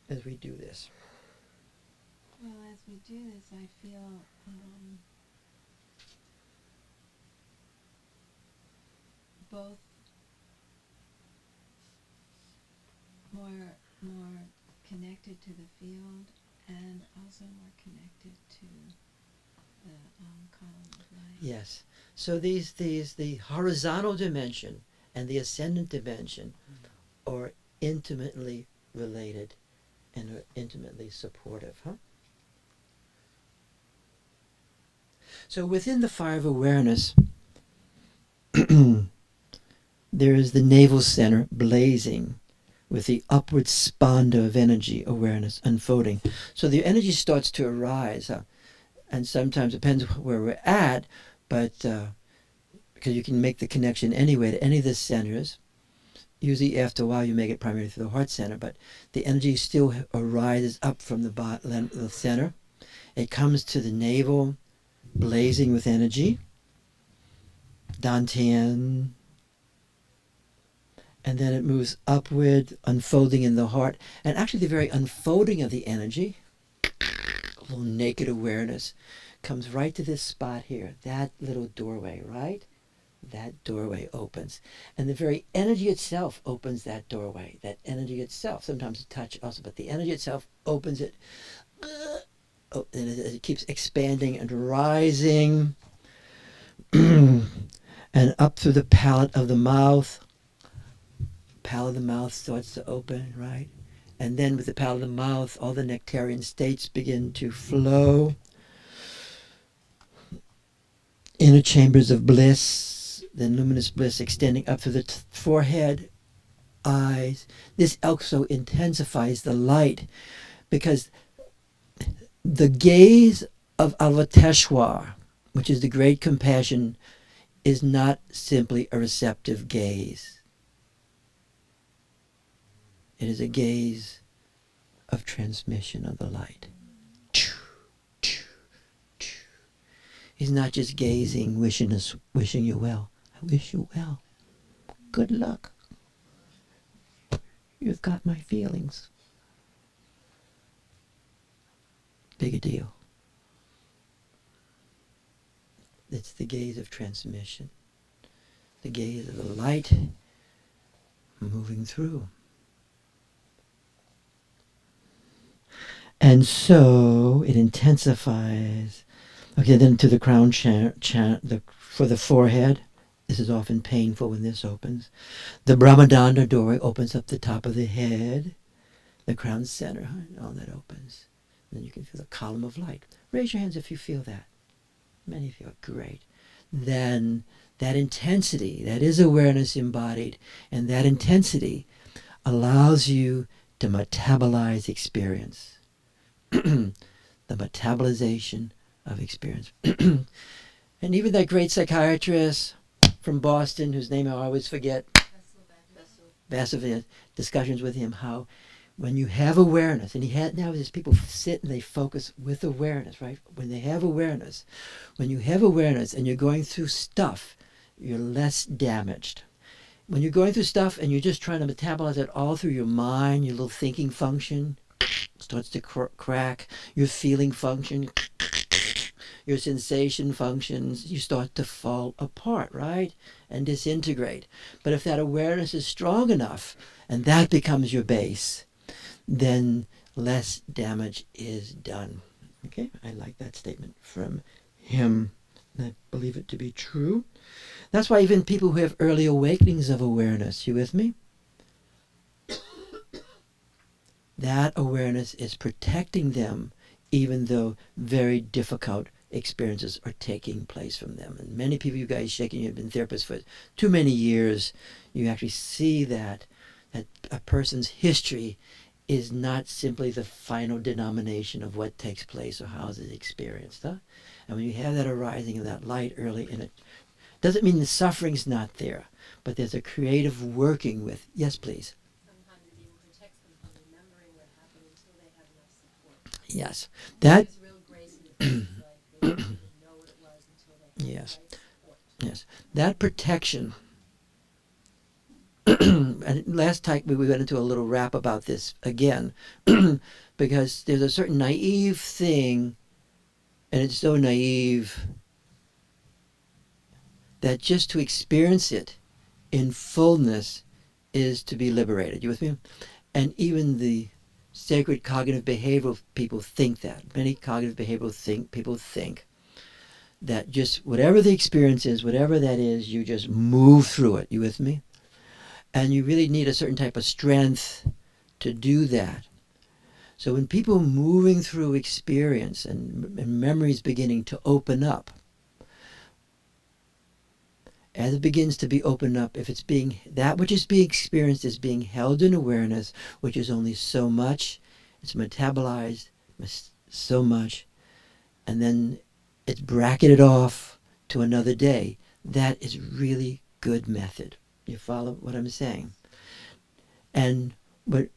As we do this. Well, as we do this, I feel both more connected to the field and also more connected to the column of light. Yes. So the horizontal dimension and the ascendant dimension are intimately related and are intimately supportive, huh? So within the fire of awareness, there is the navel center blazing with the upward spanda of energy awareness unfolding. So the energy starts to arise, and sometimes it depends where we're at, but because you can make the connection anyway to any of the centers. Usually after a while you make it primarily through the heart center, but the energy still arises up from the center. It comes to the navel, blazing with energy, dantian, and then it moves upward, unfolding in the heart. And actually the very unfolding of the energy, a little naked awareness, comes right to this spot here, that little doorway, right? That doorway opens. And the very energy itself opens that doorway. That energy itself, sometimes a touch also, but the energy itself opens it. And it keeps expanding and rising. And up through the palate of the mouth. Palate of the mouth starts to open, right? And then with the palate of the mouth, all the nectarian states begin to flow. Inner chambers of bliss, then luminous bliss extending up through the forehead, eyes. This also intensifies the light because the gaze of Avateshwar, which is the great compassion, is not simply a receptive gaze. It is a gaze of transmission of the light. He's not just gazing, wishing you well. I wish you well. Good luck. You've got my feelings. Big a deal. It's the gaze of transmission. The gaze of the light moving through. And so it intensifies. Okay, then to the crown for the forehead. This is often painful when this opens. The Brahmadanda doorway opens up the top of the head. The crown center, all that opens. And then you can feel the column of light. Raise your hands if you feel that. Many feel it. Great. Then that intensity, that is awareness embodied, and that intensity allows you to metabolize experience. The metabolization of experience. And even that great psychiatrist from Boston, whose name I always forget, Bassel, discussions with him, how When you have awareness, and nowadays people sit and they focus with awareness, right? When they have awareness, when you have awareness and you're going through stuff, you're less damaged. When you're going through stuff and you're just trying to metabolize it all through your mind, your little thinking function starts to crack, your feeling function, your sensation functions, you start to fall apart, right? And disintegrate. But if that awareness is strong enough and that becomes your base, then less damage is done. Okay, I like that statement from him. I believe it to be true. That's why even people who have early awakenings of awareness, you with me? That awareness is protecting them even though very difficult experiences are taking place from them. And many people, you guys shaking, you've been therapists for too many years, you actually see that a person's history is not simply the final denomination of what takes place or how it's experienced. Huh? And when you have that arising of that light early in it, doesn't mean the suffering's not there, but there's a creative working with. Yes, please. Sometimes it even protects them from remembering what happened until they have enough support. Yes. That. There's real grace in the face, like they don't even know what it was until they have Yes. the right support. Yes. That protection. And last time we went into a little rap about this again, because there's a certain naive thing, and it's so naive that just to experience it in fullness is to be liberated. You with me? And even the sacred cognitive behavioral people think that. Many cognitive behavioral people think that just whatever the experience is, whatever that is, you just move through it. You with me? And you really need a certain type of strength to do that. So when people are moving through experience and memories beginning to open up, as it begins to be opened up, if it's being, that which is being experienced is being held in awareness, which is only so much, it's metabolized so much, and then it's bracketed off to another day, that is really good method. You follow what I'm saying? And what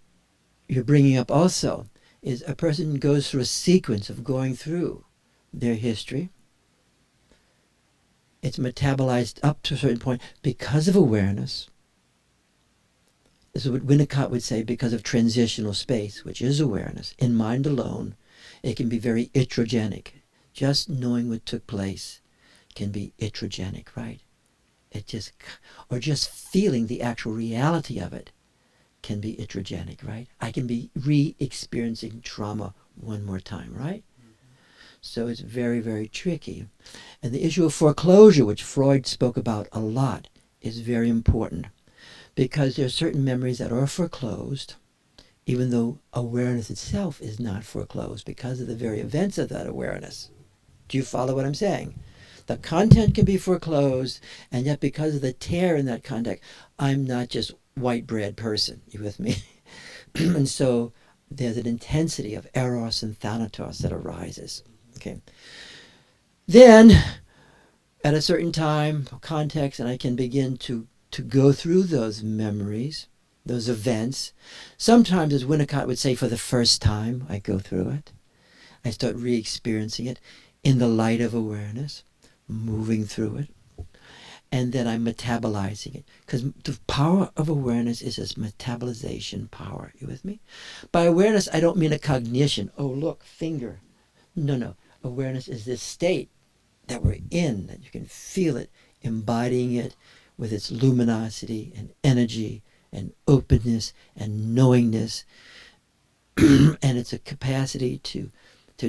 you're bringing up also is a person goes through a sequence of going through their history. It's metabolized up to a certain point because of awareness. This is what Winnicott would say, because of transitional space, which is awareness. In mind alone, it can be very iatrogenic. Just knowing what took place can be iatrogenic, right? It just, or just feeling the actual reality of it can be iatrogenic, right? I can be re-experiencing trauma one more time, right? So it's very, very tricky. And the issue of foreclosure, which Freud spoke about a lot, is very important, because there are certain memories that are foreclosed, even though awareness itself is not foreclosed because of the very events of that awareness. Do you follow what I'm saying? The content can be foreclosed, and yet because of the tear in that content, I'm not just white bread person. You with me? And so there's an intensity of eros and thanatos that arises. Okay. Then, at a certain time, context, and I can begin to go through those memories, those events. Sometimes, as Winnicott would say, for the first time, I go through it. I start re-experiencing it in the light of awareness, moving through it, and then I'm metabolizing it. Because the power of awareness is this metabolization power. You with me? By awareness, I don't mean a cognition. Oh, look, finger. No. Awareness is this state that we're in, that you can feel it, embodying it with its luminosity and energy and openness and knowingness. And it's a capacity to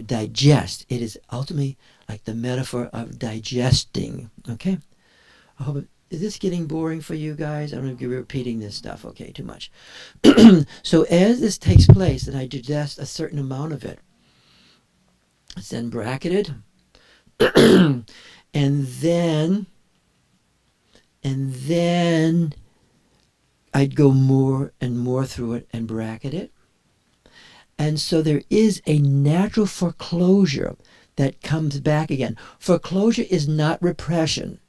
digest. It is ultimately like the metaphor of digesting. Okay? I hope is this getting boring for you guys? I don't know if you're repeating this stuff. Okay, too much. So as this takes place and I digest a certain amount of it, it's then bracketed. and then I'd go more and more through it and bracket it. And so there is a natural foreclosure that comes back again. Foreclosure is not repression.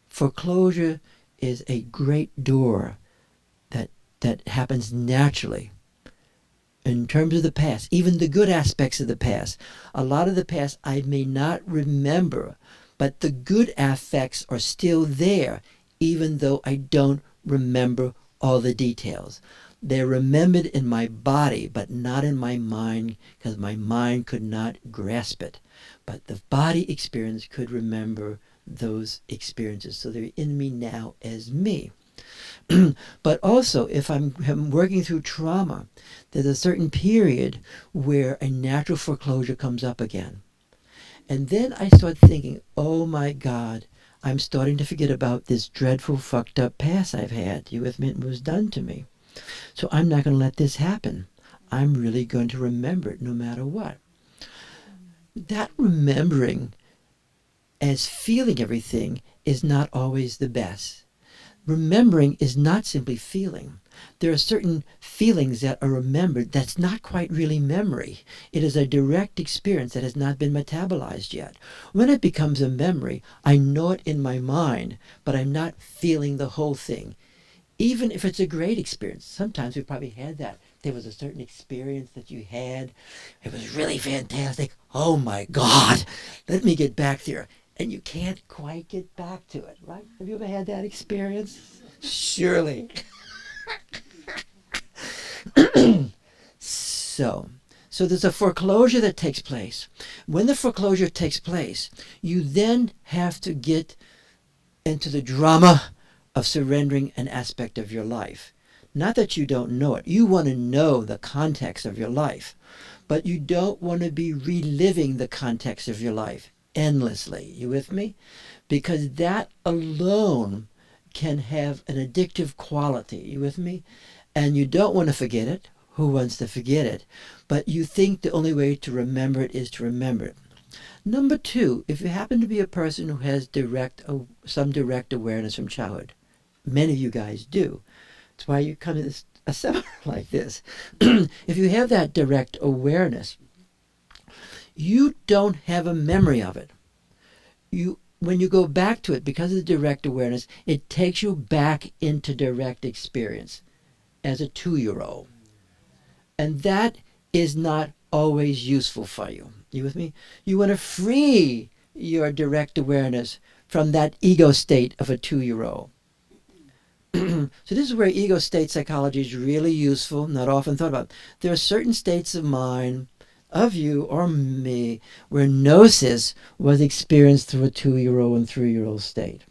Foreclosure is a great door that that happens naturally. In terms of the past, even the good aspects of the past, a lot of the past I may not remember, but the good affects are still there, even though I don't remember all the details. They're remembered in my body, but not in my mind, because my mind could not grasp it. But the body experience could remember those experiences. So they're in me now as me. But also, if I'm working through trauma, there's a certain period where a natural foreclosure comes up again. And then I start thinking, oh my God, I'm starting to forget about this dreadful, fucked up past I've had. You with me? It was done to me. So I'm not going to let this happen. I'm really going to remember it no matter what. That remembering as feeling everything is not always the best. Remembering is not simply feeling. There are certain feelings that are remembered that's not quite really memory. It is a direct experience that has not been metabolized yet. When it becomes a memory, I know it in my mind, but I'm not feeling the whole thing. Even if it's a great experience. Sometimes we've probably had that. There was a certain experience that you had. It was really fantastic. Oh my God, let me get back there. And you can't quite get back to it, right? Have you ever had that experience? Surely. So there's a foreclosure that takes place. When the foreclosure takes place, you then have to get into the drama of surrendering an aspect of your life. Not that you don't know it. You want to know the context of your life, but you don't want to be reliving the context of your life endlessly. You with me? Because that alone can have an addictive quality. You with me? And you don't want to forget it. Who wants to forget it? But you think the only way to remember it is to remember it. Number two, if you happen to be a person who has some direct awareness from childhood, many of you guys do. That's why you come to a seminar like this. If you have that direct awareness, you don't have a memory of it. When you go back to it, because of the direct awareness, it takes you back into direct experience as a 2-year-old. And that is not always useful for you. You with me? You want to free your direct awareness from that ego state of a 2-year-old. So this is where ego state psychology is really useful, not often thought about. There are certain states of mind, of you or me, where gnosis was experienced through a 2-year-old and 3-year-old state.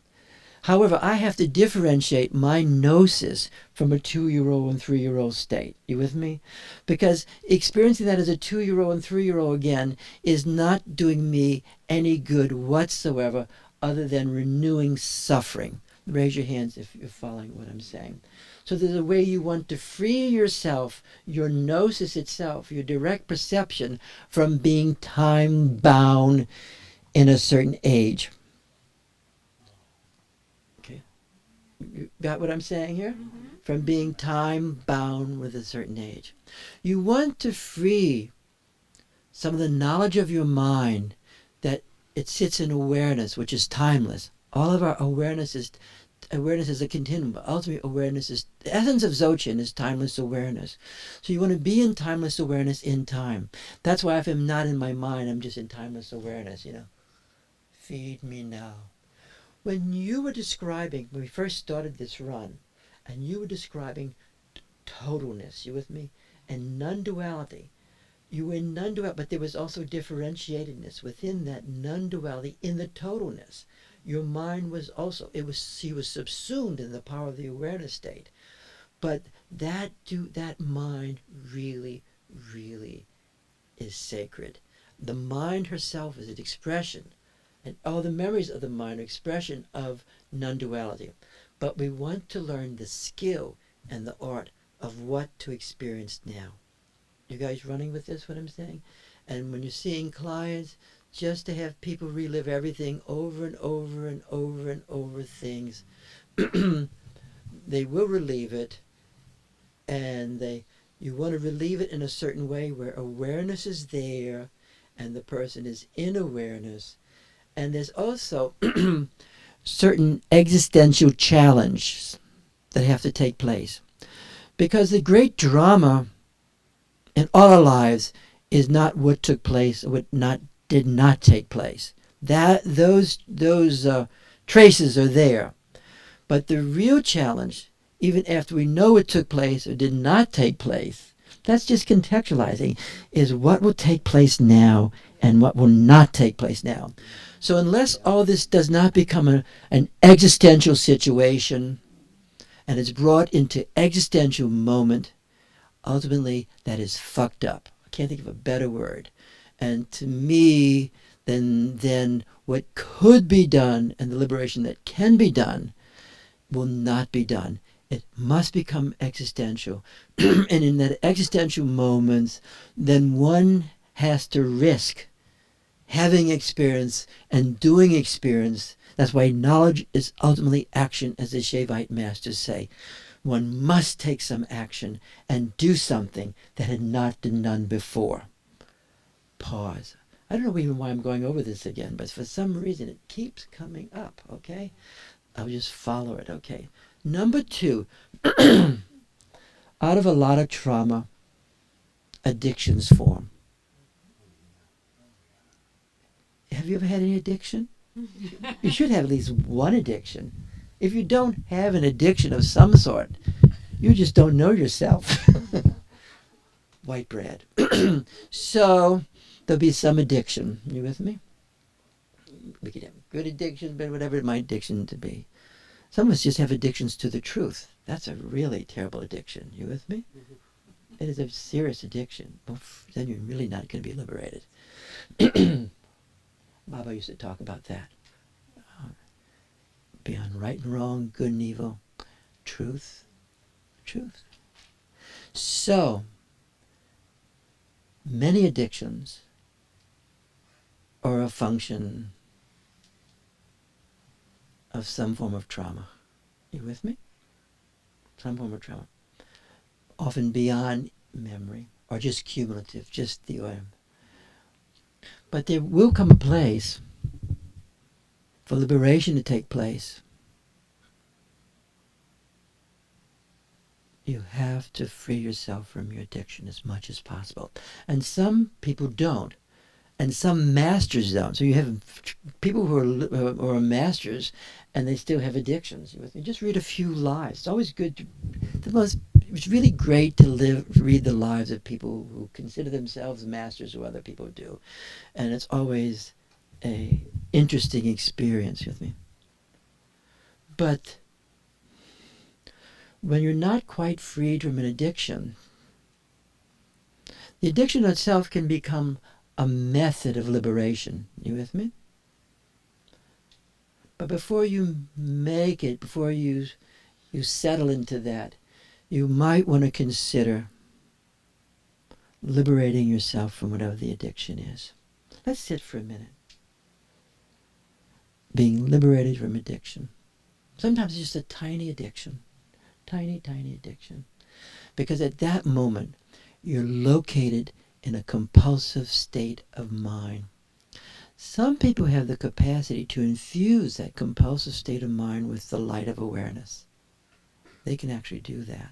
However, I have to differentiate my gnosis from a 2-year-old and 3-year-old state. You with me? Because experiencing that as a 2-year-old and 3-year-old again is not doing me any good whatsoever other than renewing suffering. Raise your hands if you're following what I'm saying. So there's a way you want to free yourself, your gnosis itself, your direct perception, from being time-bound in a certain age. Okay. You got what I'm saying here? Mm-hmm. From being time-bound with a certain age. You want to free some of the knowledge of your mind that it sits in awareness, which is timeless. All of our awareness is a continuum, but ultimately awareness is, the essence of Dzogchen is timeless awareness. So you want to be in timeless awareness in time. That's why if I'm not in my mind, I'm just in timeless awareness, Feed me now. When you were describing, when we first started this run, and you were describing totalness, you with me? And non-duality. You were in non-duality, but there was also differentiatedness within that non-duality in the totalness. Your mind was also, she was subsumed in the power of the awareness state. But that mind really, really is sacred. The mind herself is an expression, and all the memories of the mind are expression of non-duality. But we want to learn the skill and the art of what to experience now. You guys running with this, what I'm saying? And when you're seeing clients, just to have people relive everything over and over and over and over things, they will relieve it, and you want to relieve it in a certain way where awareness is there and the person is in awareness. And there's also certain existential challenges that have to take place. Because the great drama in all our lives is not what took place or what did not take place. Those traces are there. But the real challenge, even after we know it took place or did not take place, that's just contextualizing, is what will take place now and what will not take place now. So unless all this does not become an existential situation and is brought into existential moment, ultimately that is fucked up. I can't think of a better word. And to me, then what could be done and the liberation that can be done will not be done. It must become existential. And in that existential moments, then one has to risk having experience and doing experience. That's why knowledge is ultimately action, as the Shaivite masters say. One must take some action and do something that had not been done before. Pause. I don't know even why I'm going over this again, but for some reason it keeps coming up, okay? I'll just follow it, okay? Number 2, out of a lot of trauma, addictions form. Have you ever had any addiction? You should have at least one addiction. If you don't have an addiction of some sort, you just don't know yourself. White bread. So there'll be some addiction. You with me? We could have good addictions, but whatever my addiction to be. Some of us just have addictions to the truth. That's a really terrible addiction. You with me? It is a serious addiction. Well, then you're really not going to be liberated. Baba used to talk about that. Beyond right and wrong, good and evil, truth. So, many addictions are a function of some form of trauma. You with me? Some form of trauma. Often beyond memory, or just cumulative, just the But there will come a place for liberation to take place. You have to free yourself from your addiction as much as possible. And some people don't. And some masters don't. So you have people who are masters and they still have addictions. You just read a few lives. It's always good. It's really great to read the lives of people who consider themselves masters who other people do. And it's always a interesting experience with me. But when you're not quite freed from an addiction, the addiction itself can become a method of liberation. You with me? But before you make it, before you settle into that, you might want to consider liberating yourself from whatever the addiction is. Let's sit for a minute. Being liberated from addiction. Sometimes it's just a tiny addiction. Tiny addiction. Because at that moment, you're located in a compulsive state of mind. Some people have the capacity to infuse that compulsive state of mind with the light of awareness. They can actually do that.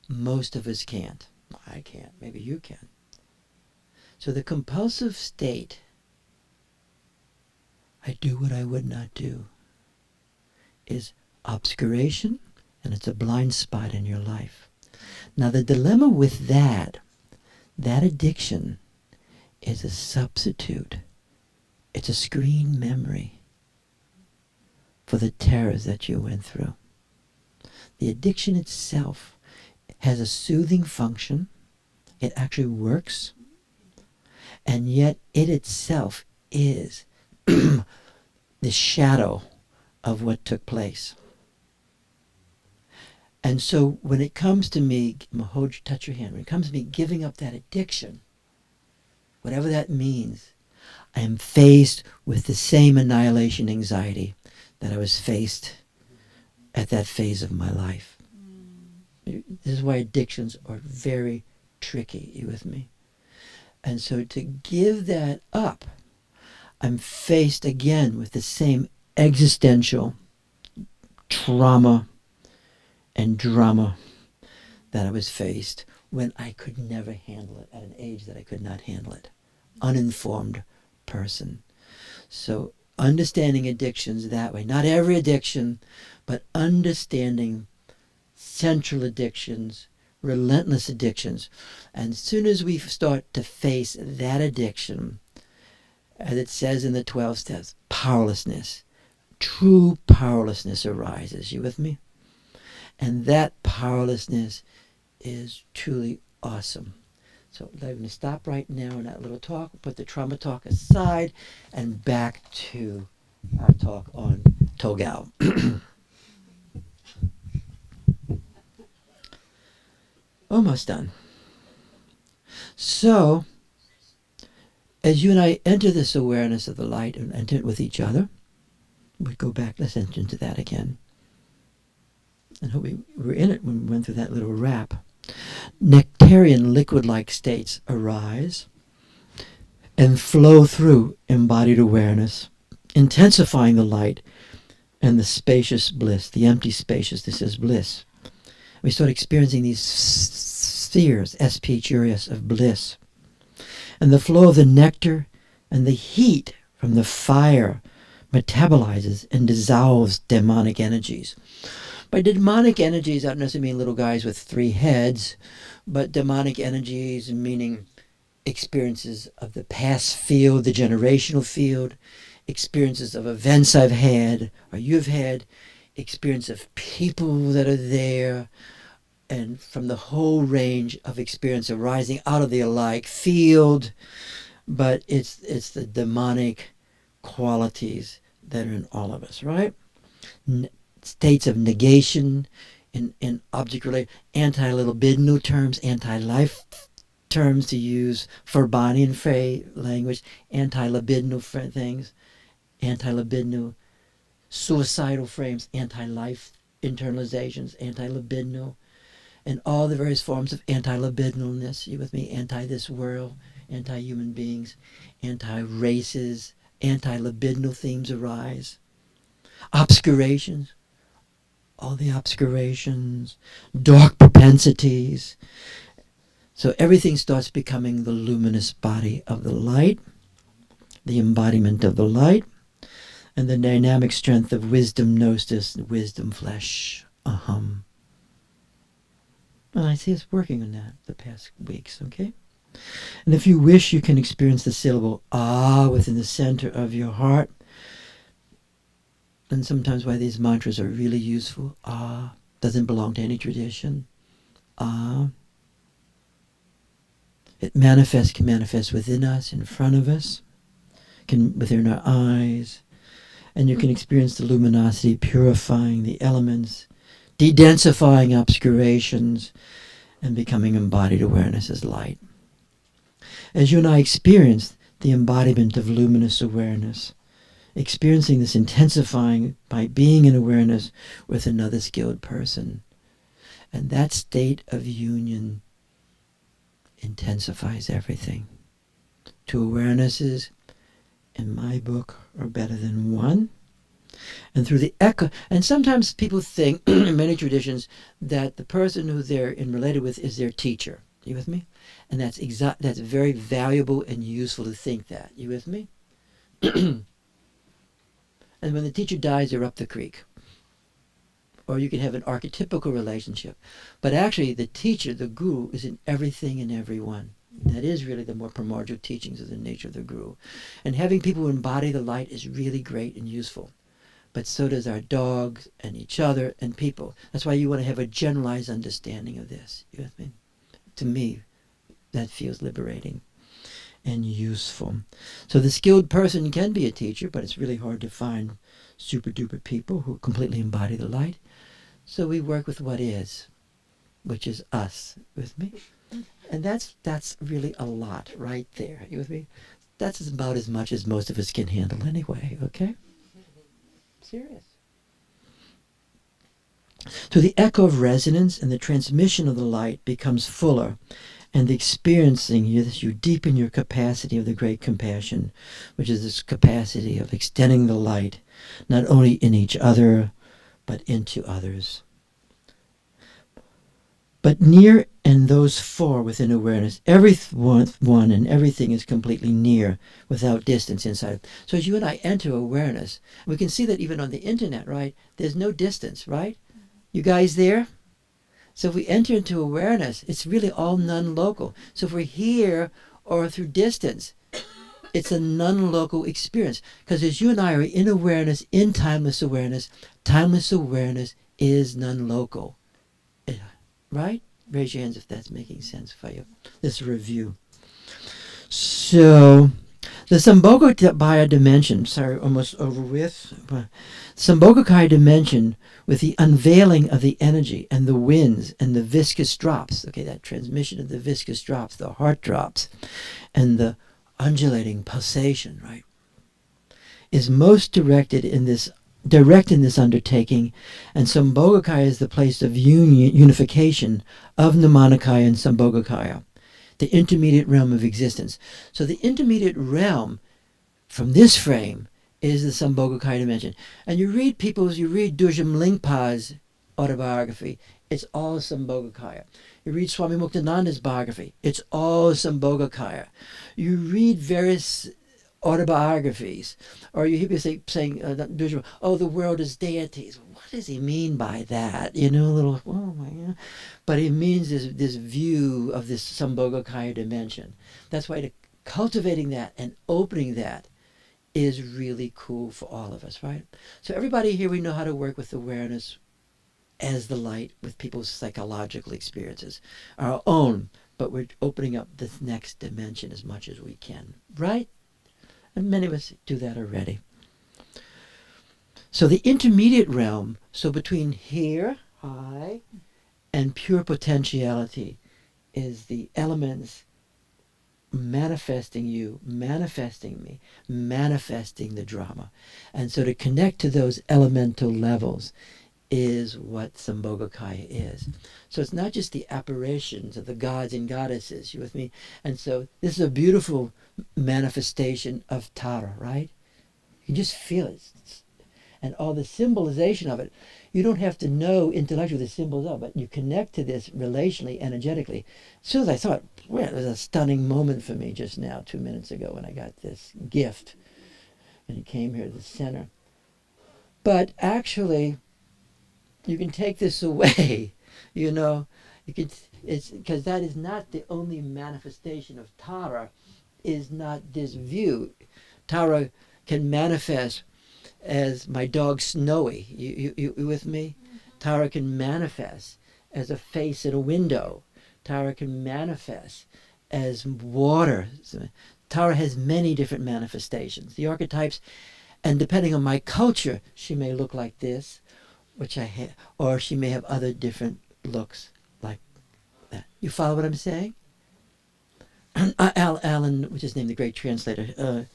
Most of us can't. I can't. Maybe you can. So the compulsive state, I do what I would not do, is obscuration, and it's a blind spot in your life. Now the dilemma with that addiction is a substitute. It's a screen memory for the terrors that you went through. The addiction itself has a soothing function. It actually works. And yet it itself is the shadow of what took place. And so when it comes to me, touch your hand, when it comes to me giving up that addiction, whatever that means, I am faced with the same annihilation anxiety that I was faced at that phase of my life. This is why addictions are very tricky. You with me? And so to give that up, I'm faced again with the same existential trauma and drama that I was faced when I could never handle it, at an age that I could not handle it. Uninformed person. So understanding addictions that way, not every addiction, but understanding central addictions, relentless addictions. And as soon as we start to face that addiction, as it says in the 12 steps, powerlessness, true powerlessness arises. You with me? And that powerlessness is truly awesome. So I'm going to stop right now in that little talk, put the trauma talk aside, and back to our talk on Togal. Almost done. So, as you and I enter this awareness of the light and enter it with each other, we go back, let's enter into that again. And hope we were in it when we went through that little wrap. Nectarian liquid-like states arise and flow through embodied awareness, intensifying the light and the spacious bliss, the empty spaciousness is bliss. We start experiencing these spheres, SPHURIS, of bliss. And the flow of the nectar and the heat from the fire metabolizes and dissolves demonic energies. By demonic energies, I don't necessarily mean little guys with 3 heads, but demonic energies meaning experiences of the past field, the generational field, experiences of events I've had, or you've had, experience of people that are there, and from the whole range of experience arising out of the alike field, but it's the demonic qualities that are in all of us, right? States of negation in object-related, anti-libidinal terms, anti-life terms to use for body and language, anti-libidinal things, anti-libidinal suicidal frames, anti-life internalizations, anti-libidinal, and all the various forms of anti-libidinalness. You with me? Anti-this world, anti-human beings, anti-races, anti-libidinal themes arise. Obscurations, all the obscurations, dark propensities. So everything starts becoming the luminous body of the light, the embodiment of the light, and the dynamic strength of wisdom, gnosis, wisdom, flesh, aham. And I see us working on that the past weeks, okay? And if you wish, you can experience the syllable ah within the center of your heart. And sometimes why these mantras are really useful. Ah doesn't belong to any tradition. Ah. It can manifest within us, in front of us, within our eyes. And you can experience the luminosity purifying the elements, de-densifying obscurations, and becoming embodied awareness as light. As you and I experience the embodiment of luminous awareness, experiencing this intensifying by being in awareness with another skilled person. And that state of union intensifies everything. 2 awarenesses, in my book, are better than 1. And through the echo, and sometimes people think, in many traditions, that the person who they're related with is their teacher. You with me? And that's very valuable and useful to think that. You with me? And when the teacher dies, they're up the creek. Or you can have an archetypical relationship. But actually, the teacher, the guru, is in everything and everyone. That is really the more primordial teachings of the nature of the guru. And having people who embody the light is really great and useful. But so does our dogs and each other and people. That's why you want to have a generalized understanding of this. You with me? To me, that feels liberating and useful. So the skilled person can be a teacher, but it's really hard to find super duper people who completely embody the light. So we work with what is, which is us. With me? And that's really a lot right there. You with me? That's about as much as most of us can handle anyway, okay? Serious. So the echo of resonance and the transmission of the light becomes fuller, and the experiencing this, you deepen your capacity of the great compassion, which is this capacity of extending the light, not only in each other, but into others. But near and those four within awareness, one and everything is completely near without distance inside. So as you and I enter awareness, we can see that even on the internet, right? There's no distance, right? You guys there? So if we enter into awareness, it's really all non-local. So if we're here or through distance, it's a non-local experience. Because as you and I are in awareness, in timeless awareness is non-local. Right? Raise your hands if that's making sense for you. This review. So, the Sambhogakaya dimension, sorry, almost over with. Sambhogakaya dimension with the unveiling of the energy and the winds and the viscous drops. Okay, that transmission of the viscous drops, the heart drops, and the undulating pulsation, right, is most direct in this undertaking, and Sambhogakaya is the place of unification of Nirmanakaya and Sambhogakaya, the intermediate realm of existence. So the intermediate realm from this frame is the Sambhogakaya dimension. And you read Durjam Lingpa's autobiography, it's all Sambhogakaya. You read Swami Muktananda's biography, it's all Sambhogakaya. You read various autobiographies, or you hear people saying, oh, the world is deities. What does he mean by that? You know, a little, oh my God. But he means this view of this Sambhogakaya dimension. That's why cultivating that and opening that is really cool for all of us, right? So everybody here, we know how to work with awareness as the light with people's psychological experiences, our own, but we're opening up this next dimension as much as we can, right? And many of us do that already. So the intermediate realm, so between here, high, and pure potentiality, is the elements manifesting you, manifesting me, manifesting the drama. And so to connect to those elemental levels is what Sambhogakaya is. So it's not just the apparitions of the gods and goddesses, you with me? And so this is a beautiful manifestation of Tara, right? You just feel it. And all the symbolization of it, you don't have to know intellectually the symbols of it, but you connect to this relationally, energetically. As soon as I saw it, well, it was a stunning moment for me just now, 2 minutes ago, when I got this gift. And it came here to the center. But actually, you can take this away, you know. It's because that is not the only manifestation of Tara, is not this view. Tara can manifest as my dog Snowy. You with me? Tara can manifest as a face in a window. Tara can manifest as water. Tara has many different manifestations. The archetypes, and depending on my culture, she may look like this, which I have, or she may have other different looks like that. You follow what I'm saying? Alan, which is named the great translator,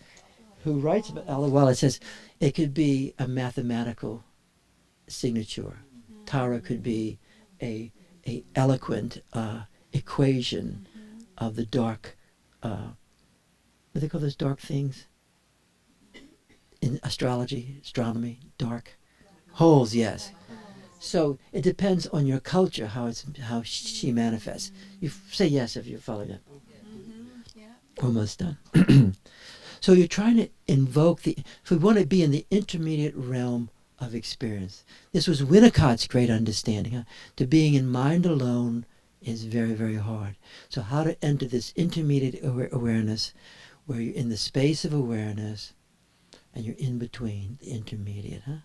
who writes about Alan Wallace, says it could be a mathematical signature. Tara could be a eloquent equation of the dark. What do they call those dark things in astrology, astronomy? Dark holes, yes. So it depends on your culture how she manifests. You say yes if you follow that. Yeah. Almost done. So you're trying to invoke if we want to be in the intermediate realm of experience. This was Winnicott's great understanding. Huh? To being in mind alone is very, very hard. So how to enter this intermediate awareness, where you're in the space of awareness and you're in between the intermediate, huh?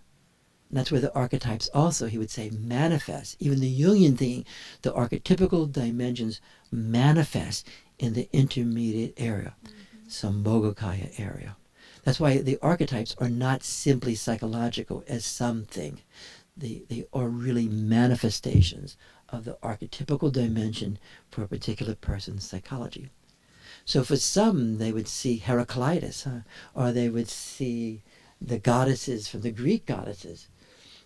And that's where the archetypes also, he would say, manifest. Even the Jungian thinking, the archetypical dimensions manifest in the intermediate area, Sambhogakaya area. That's why the archetypes are not simply psychological as some think. They are really manifestations of the archetypical dimension for a particular person's psychology. So for some, they would see Heraclitus, or they would see the goddesses from the Greek goddesses.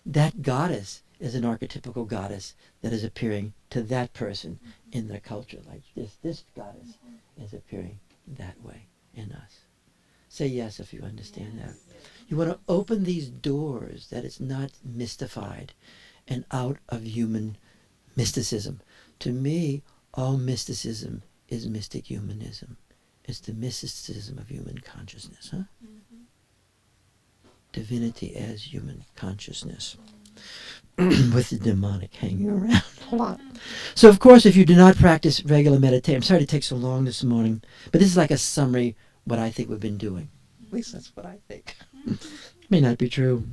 That goddess is an archetypical goddess that is appearing to that person in their culture. Like this goddess is appearing that way in us. Say yes if you understand that. You want to open these doors that it's not mystified and out of human mysticism, To me, all mysticism is mystic humanism. It's the mysticism of human consciousness, huh? Mm-hmm. Divinity as human consciousness. With the demonic hanging around a lot. So, of course, if you do not practice regular meditation, I'm sorry to take so long this morning, but this is like a summary what I think we've been doing. At least that's what I think. May not be true.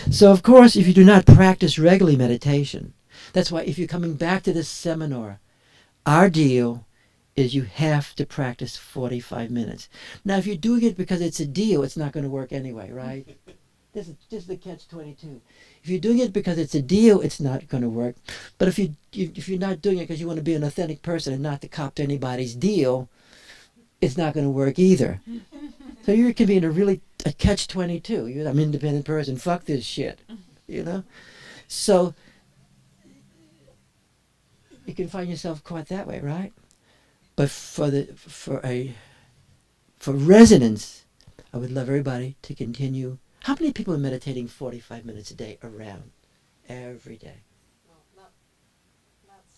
So, of course, if you do not practice regularly meditation, that's why if you're coming back to this seminar, our deal is you have to practice 45 minutes. Now, if you're doing it because it's a deal, it's not going to work anyway, right? This is the catch-22. If you're doing it because it's a deal, it's not going to work. But if you're not doing it because you want to be an authentic person and not to cop to anybody's deal, it's not going to work either. So you can be in a catch-22. I'm an independent person. Fuck this shit. You know? So you can find yourself caught that way, right? But for resonance, I would love everybody to continue. How many people are meditating 45 minutes a day around every day? Well, not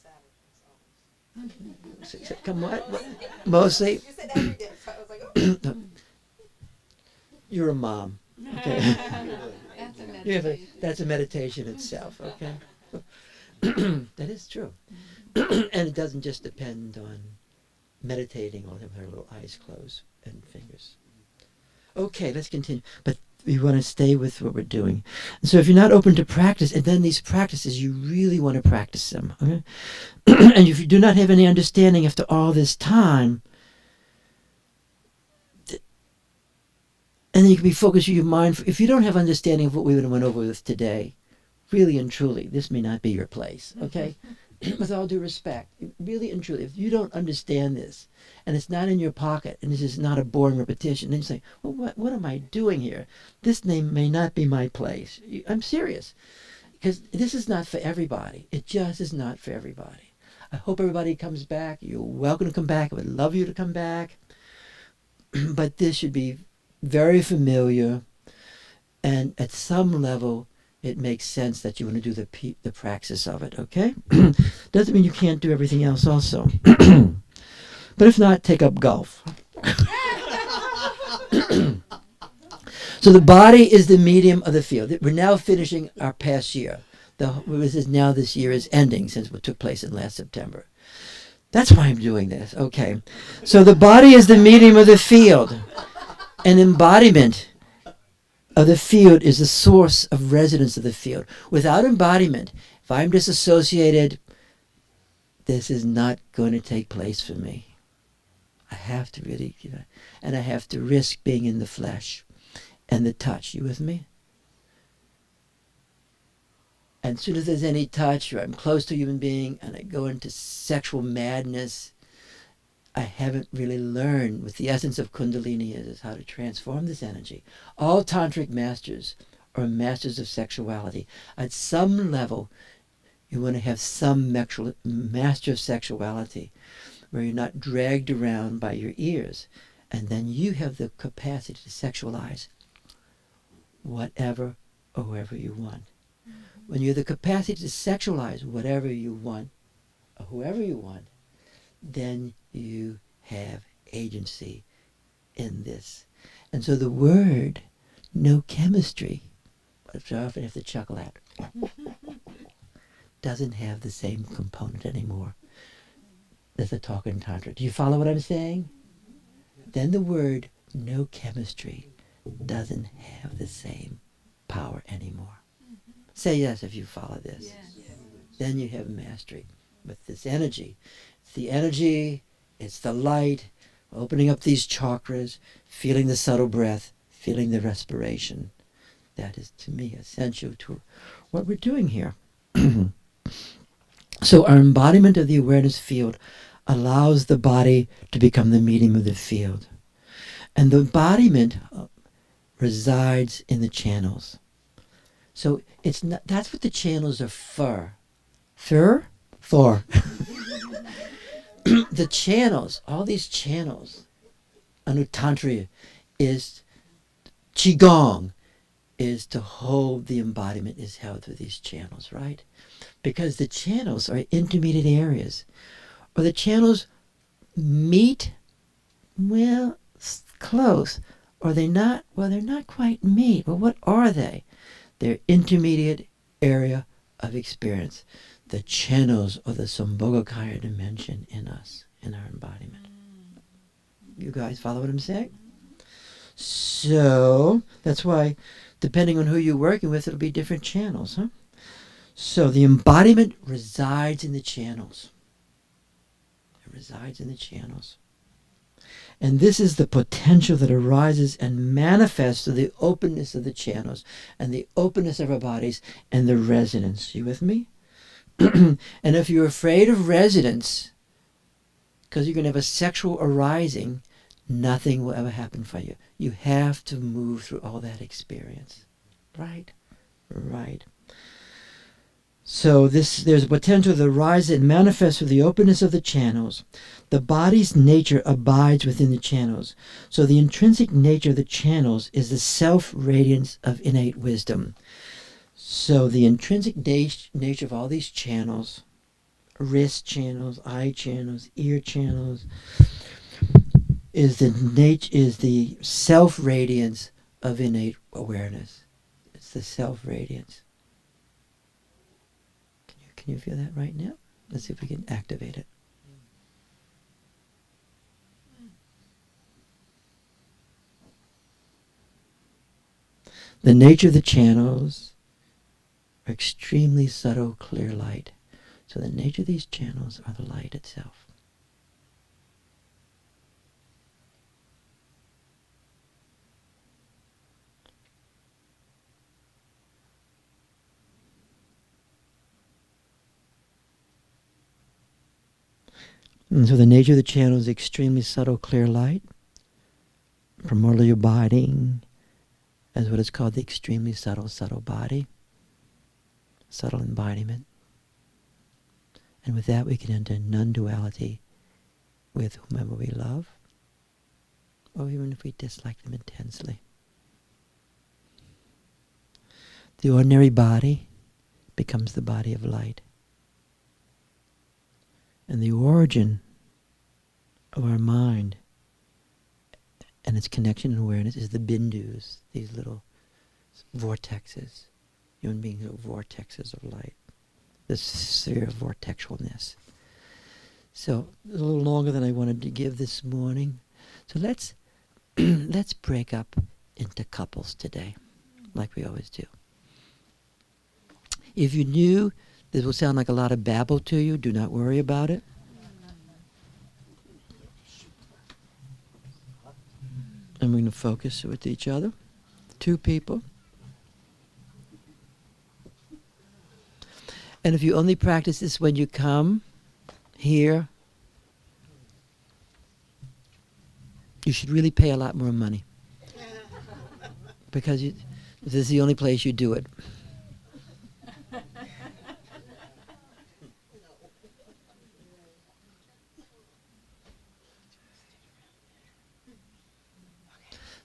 Saturdays always. Come what? Mostly? You said every day, so I was like, oh. You're a mom. Okay. That's a You have meditation. that's a meditation itself, okay? That is true. And it doesn't just depend on meditating or with her little eyes closed and fingers. Okay, let's continue. But we want to stay with what we're doing. So if you're not open to practice, and then these practices, you really want to practice them. Okay? And if you do not have any understanding after all this time, and then you can be focused with your mind. If you don't have understanding of what we went over with today, really and truly, this may not be your place, okay? With all due respect, really and truly, if you don't understand this, and it's not in your pocket, and this is not a boring repetition, then you say, well, what am I doing here? This may not be my place. I'm serious. Because this is not for everybody. It just is not for everybody. I hope everybody comes back. You're welcome to come back. I would love you to come back. But this should be very familiar, and at some level, it makes sense that you want to do the praxis of it, okay? Doesn't mean you can't do everything else also. But if not, take up golf. So the body is the medium of the field. We're now finishing our past year. This year is ending since what took place in last September. That's why I'm doing this, okay. So the body is the medium of the field. An embodiment of the field is the source of resonance of the field. Without embodiment, if I'm disassociated, this is not going to take place for me. I have to really, and I have to risk being in the flesh and the touch. You with me? And as soon as there's any touch, or I'm close to a human being, and I go into sexual madness, I haven't really learned what the essence of Kundalini is how to transform this energy. All tantric masters are masters of sexuality. At some level, you want to have some master of sexuality where you're not dragged around by your ears. And then you have the capacity to sexualize whatever or whoever you want. When you have the capacity to sexualize whatever you want or whoever you want, then you have agency in this. And so the word, no chemistry, which I often have to chuckle at, doesn't have the same component anymore as the talk in Tantra. Do you follow what I'm saying? Then the word, no chemistry, doesn't have the same power anymore. Say yes if you follow this. Yes. Then you have mastery with this energy. It's the energy, it's the light, opening up these chakras, feeling the subtle breath, feeling the respiration. That is, to me, essential to what we're doing here. So our embodiment of the awareness field allows the body to become the medium of the field. And the embodiment resides in the channels. So it's not, that's what the channels are for. For? The channels, all these channels, under Tantra, is Qigong, is to hold the embodiment is held through these channels, right? Because the channels are intermediate areas. Or the channels meet, well, close. Or they're not, well, they're not quite meet. Well, what are they? They're intermediate area of experience. The channels or the Sambhogakaya dimension in us, in our embodiment. You guys follow what I'm saying? So, that's why, depending on who you're working with, it'll be different channels, huh? So, the embodiment resides in the channels. It resides in the channels. And this is the potential that arises and manifests through the openness of the channels and the openness of our bodies and the resonance. You with me? And if you're afraid of resonance, because you're going to have a sexual arising, nothing will ever happen for you. You have to move through all that experience. Right? Right. So there's a potential that arises and manifests through the openness of the channels. The body's nature abides within the channels. So the intrinsic nature of the channels is the self-radiance of innate wisdom. So the intrinsic nature of all these channels, wrist channels, eye channels, ear channels, is the self-radiance of innate awareness. It's the self-radiance. Can you feel that right now? Let's see if we can activate it. The nature of the channels are extremely subtle, clear light. So the nature of these channels are the light itself. And so the nature of the channel is extremely subtle, clear light, primordially abiding as what is called the extremely subtle body, subtle embodiment. And with that we can enter non-duality with whomever we love, or even if we dislike them intensely. The ordinary body becomes the body of light. And the origin of our mind and its connection and awareness is the bindus, these little vortexes. Human beings are vortexes of light. This sphere of vortexualness. So, a little longer than I wanted to give this morning. So let's let's break up into couples today, like we always do. If you knew this will sound like a lot of babble to you, do not worry about it. And we're going to focus with each other. Two people. And if you only practice this when you come here, you should really pay a lot more money. Because this is the only place you do it.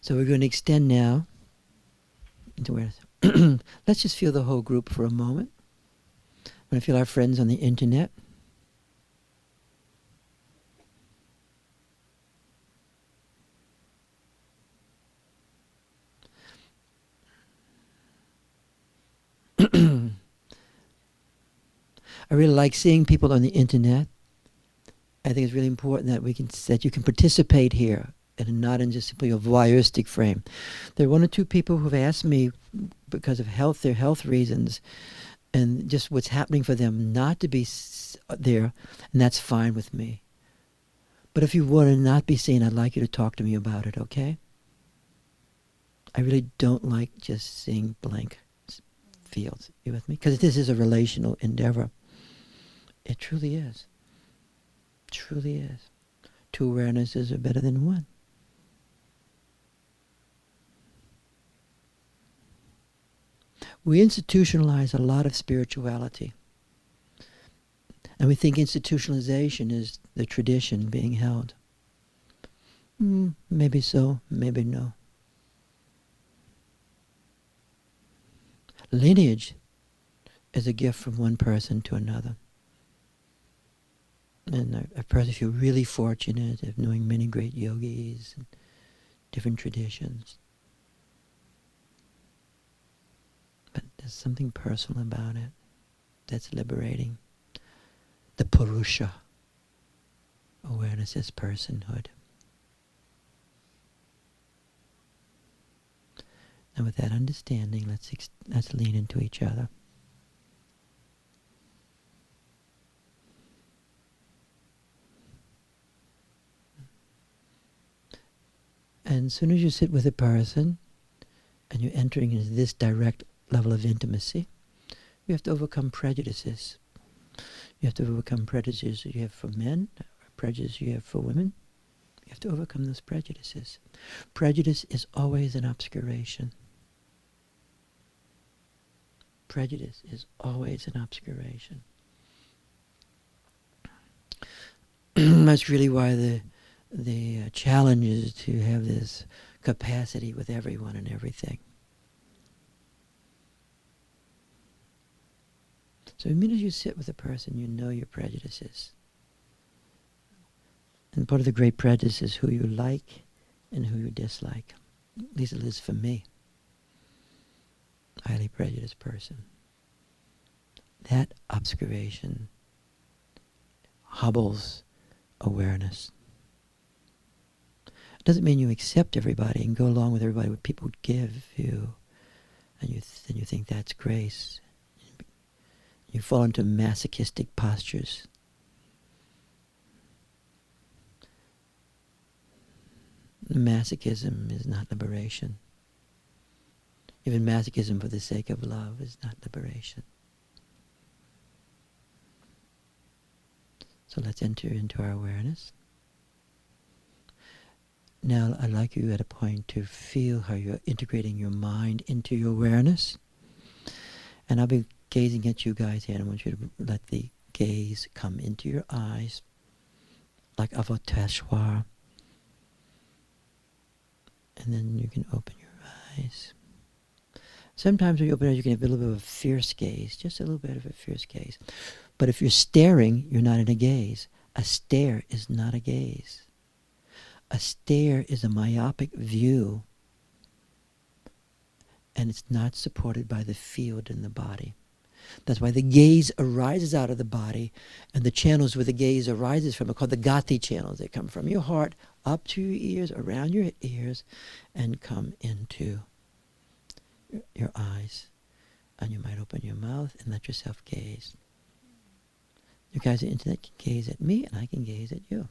So we're going to extend now into awareness. Let's just feel the whole group for a moment. I'm going to feel our friends on the internet. I really like seeing people on the internet. I think it's really important that you can participate here and not in just simply a voyeuristic frame. There are one or two people who've asked me, because of their health reasons, and just what's happening for them, not to be there, and that's fine with me. But if you want to not be seen, I'd like you to talk to me about it, okay? I really don't like just seeing blank fields. You with me? Because this is a relational endeavor. It truly is. Truly is. Two awarenesses are better than one. We institutionalize a lot of spirituality. And we think institutionalization is the tradition being held. Maybe so, maybe no. Lineage is a gift from one person to another. And a person feel really fortunate of knowing many great yogis and different traditions. But there's something personal about it that's liberating. The Purusha. Awareness is personhood. And with that understanding, let's lean into each other. And as soon as you sit with a person and you're entering into this direct level of intimacy, you have to overcome prejudices. You have to overcome prejudices you have for men, prejudices you have for women. You have to overcome those prejudices. Prejudice is always an obscuration. Prejudice is always an obscuration. That's really why the challenge is to have this capacity with everyone and everything. So the minute you sit with a person, you know your prejudices. And part of the great prejudice is who you like and who you dislike. At least it is for me. Highly prejudiced person. That obscuration hobbles awareness. It doesn't mean you accept everybody and go along with everybody what people give you, and you think that's grace. You fall into masochistic postures. Masochism is not liberation. Even masochism for the sake of love is not liberation. So let's enter into our awareness. Now I'd like you at a point to feel how you're integrating your mind into your awareness. And I'll be gazing at you guys here, and I want you to let the gaze come into your eyes like Avateshwar. And then you can open your eyes. Sometimes when you open your eyes, you can have a little bit of a fierce gaze, just a little bit of a fierce gaze. But if you're staring, you're not in a gaze. A stare is not a gaze. A stare is a myopic view, and it's not supported by the field in the body. That's why the gaze arises out of the body, and the channels where the gaze arises from are called the Gati channels. They come from your heart up to your ears, around your ears, and come into your eyes. And you might open your mouth and let yourself gaze. You guys on the internet can gaze at me, and I can gaze at you.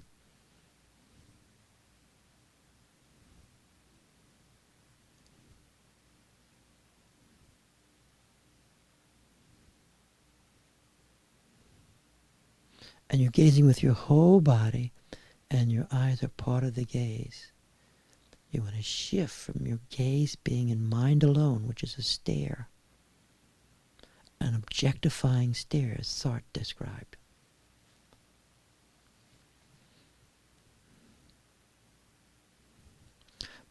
And you're gazing with your whole body, and your eyes are part of the gaze. You want to shift from your gaze being in mind alone, which is a stare, an objectifying stare, as Sartre described.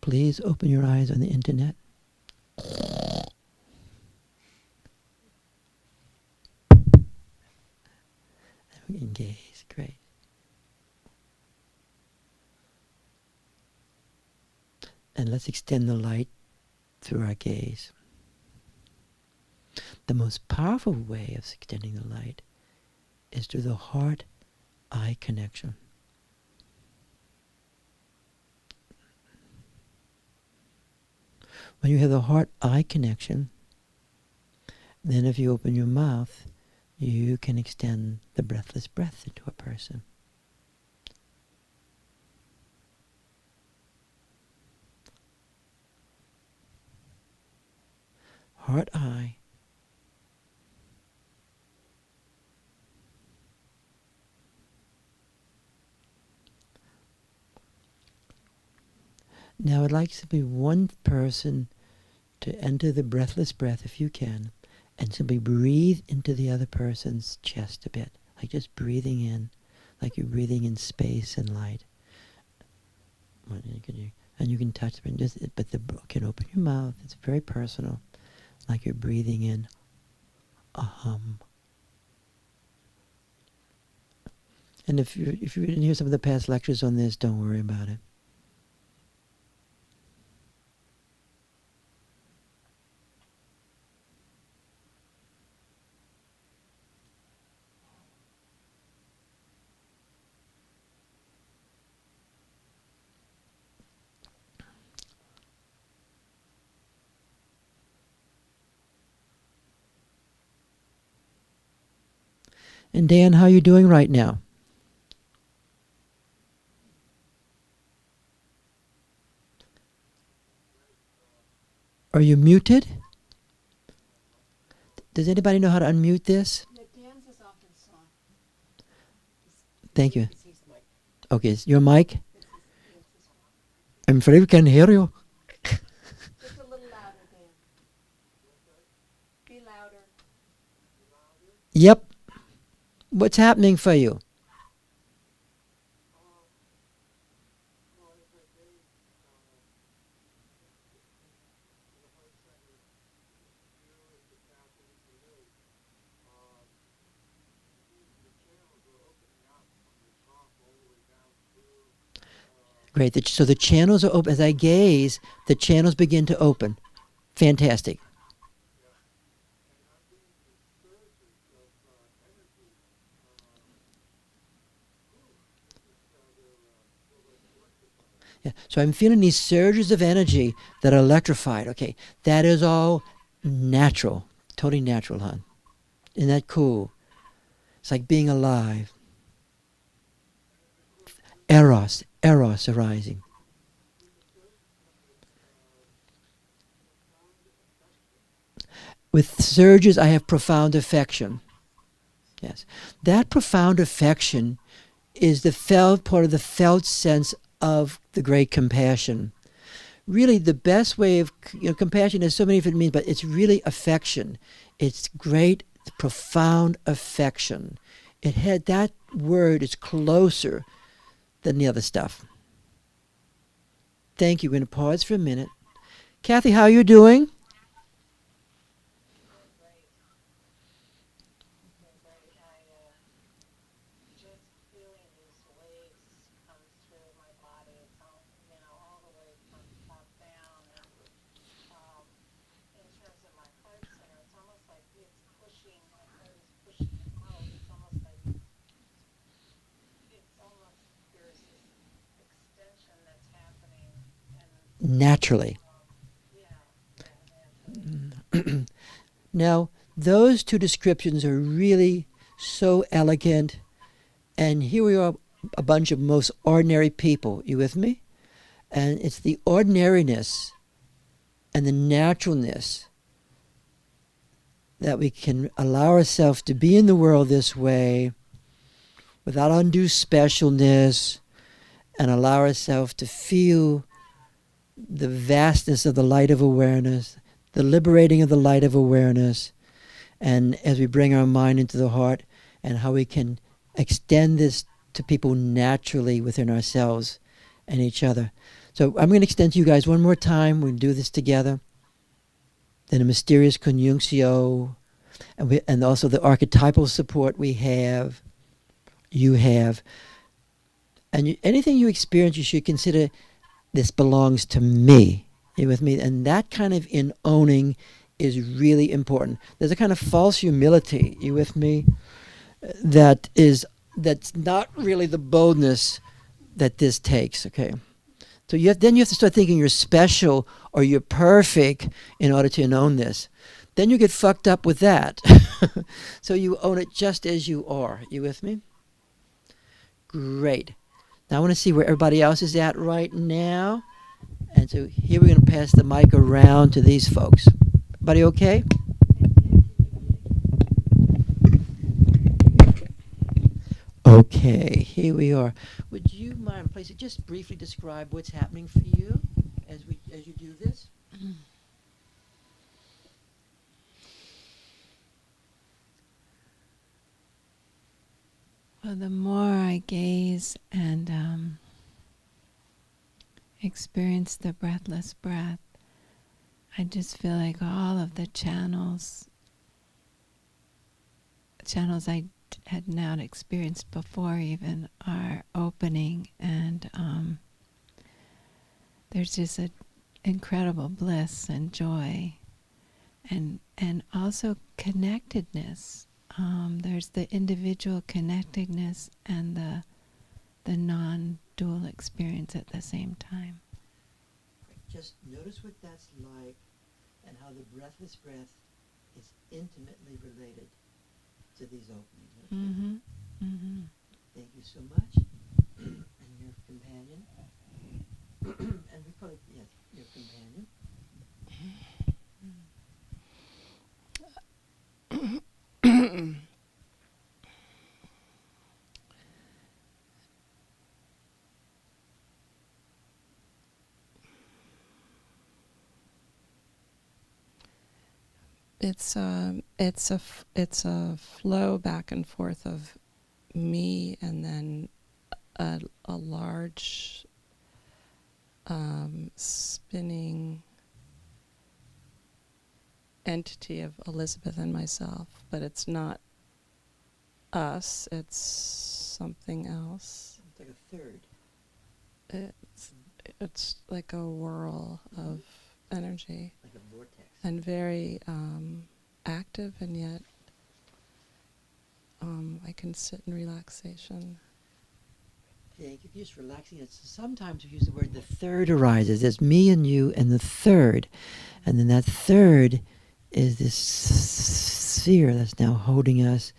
Please open your eyes on the internet. We can gaze. Great. And let's extend the light through our gaze. The most powerful way of extending the light is through the heart-eye connection. When you have the heart-eye connection, then if you open your mouth, you can extend the breathless breath into a person. Heart-eye. Now I'd like simply one person to enter the breathless breath, if you can, and simply breathe into the other person's chest a bit, like just breathing in, like you're breathing in space and light. And you can touch them, but you can open your mouth. It's very personal. like you're breathing in a hum. And if you didn't hear some of the past lectures on this, don't worry about it. And Dan, how are you doing right now? Are you muted? Does anybody know how to unmute this? Yeah, Dan's is often soft. Thank you. It's his mic. Okay, it's your mic? It's his mic. I'm afraid we can't hear you. Just a little louder, Dan. Be louder. Yep. What's happening for you? Great. So the channels are open. As I gaze, the channels begin to open. Fantastic. Yeah. So I'm feeling these surges of energy that are electrified. Okay. That is all natural. Totally natural, hon. Isn't that cool? It's like being alive. Eros arising. With surges, I have profound affection. Yes. That profound affection is the felt part of the felt sense of the great compassion. Really, the best way of, compassion has so many different meanings, but it's really affection. It's great, profound affection. It had that word is closer than the other stuff. Thank you. We're going to pause for a minute. Kathy, how are you doing? Naturally. Now, those two descriptions are really so elegant, and here we are, a bunch of most ordinary people. You with me? And it's the ordinariness and the naturalness that we can allow ourselves to be in the world this way without undue specialness, and allow ourselves to feel the vastness of the light of awareness, the liberating of the light of awareness, and as we bring our mind into the heart, and how we can extend this to people naturally within ourselves and each other. So I'm going to extend to you guys one more time. We'll do this together. Then a mysterious conjunctio, and also the archetypal support we have, you have. And anything you experience, you should consider this belongs to me. You with me? And that kind of in owning is really important. There's a kind of false humility, you with me, that's not really the boldness that this takes, okay? So then you have to start thinking you're special or you're perfect in order to own this. Then you get fucked up with that. So you own it just as you are. You with me? Great. Now I want to see where everybody else is at right now. And so here we're going to pass the mic around to these folks. Everybody okay? Okay, here we are. Would you mind, please, just briefly describe what's happening for you as you do this? Well, the more I gaze and experience the breathless breath, I just feel like all of the channels I had not experienced before even are opening, and there's just an incredible bliss and joy, and also connectedness. There's the individual connectedness and the non-dual experience at the same time. Just notice what that's like and how the breathless breath is intimately related to these openings. Okay? Mm-hmm. Mm-hmm. Thank you so much. And your companion. And we probably, yes, your companion. It's a flow back and forth of me and then a large spinning entity of Elizabeth and myself, but it's not us, it's something else. It's like a third. It's like a whirl of energy. Like a vortex. And very active, and yet I can sit in relaxation. Thank you. Just relaxing. It's sometimes we use the word the third arises. It's me and you and the third. And then that third is this sphere that's now holding us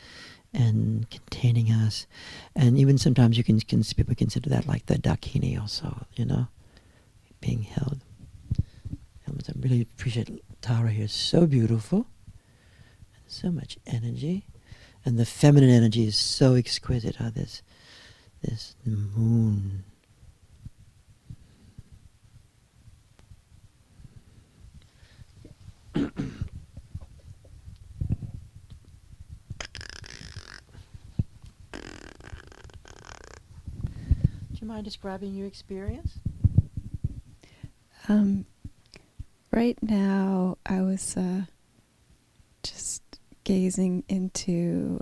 and containing us. And even sometimes you can people consider that like the Dakini also, you know, being held. And I really appreciate Tara here. It's so beautiful. So much energy. And the feminine energy is so exquisite. How this moon. Do you mind describing your experience? Right now, I was just gazing into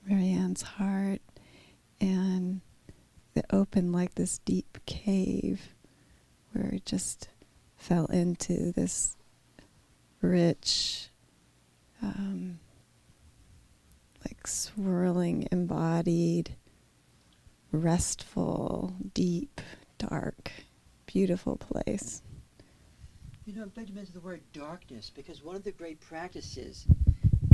Marianne's heart, and it opened like this deep cave where it just fell into this rich, like swirling, embodied, restful, deep, dark, beautiful place. You know, I'm glad you mentioned the word darkness, because one of the great practices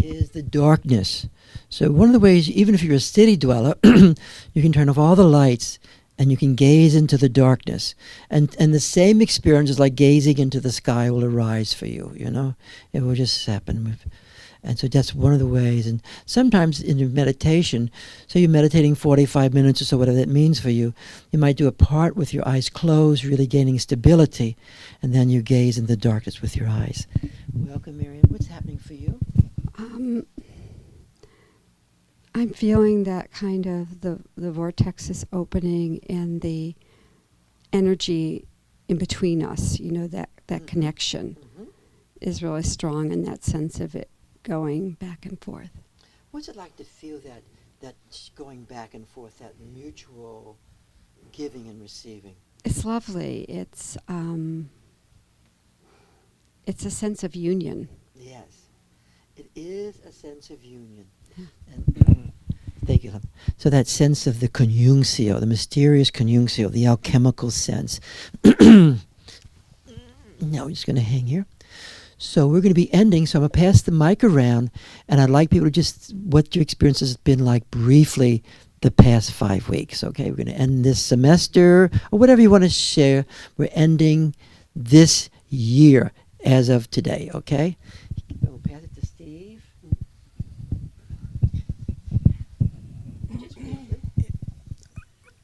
is the darkness. So one of the ways, even if you're a city dweller, you can turn off all the lights and you can gaze into the darkness. And the same experience is like gazing into the sky will arise for you, you know? It will just happen. And so that's one of the ways. And sometimes in your meditation, so you're meditating 45 minutes or so, whatever that means for you, you might do a part with your eyes closed, really gaining stability, and then you gaze in the darkness with your eyes. Welcome, Miriam. What's happening for you? I'm feeling that kind of the vortex is opening and the energy in between us, you know, that connection is really strong, and that sense of it going back and forth. What's it like to feel that going back and forth, that mutual giving and receiving? It's lovely. It's a sense of union. Yes. It is a sense of union. And thank you. So that sense of the conjunctio, the mysterious conjunctio, the alchemical sense. Now we're just going to hang here. So we're going to be ending, so I'm going to pass the mic around, and I'd like people to just, what your experience has been like briefly the past 5 weeks, okay? We're going to end this semester, or whatever you want to share. We're ending this year as of today, okay? We'll pass it to Steve. Just briefly.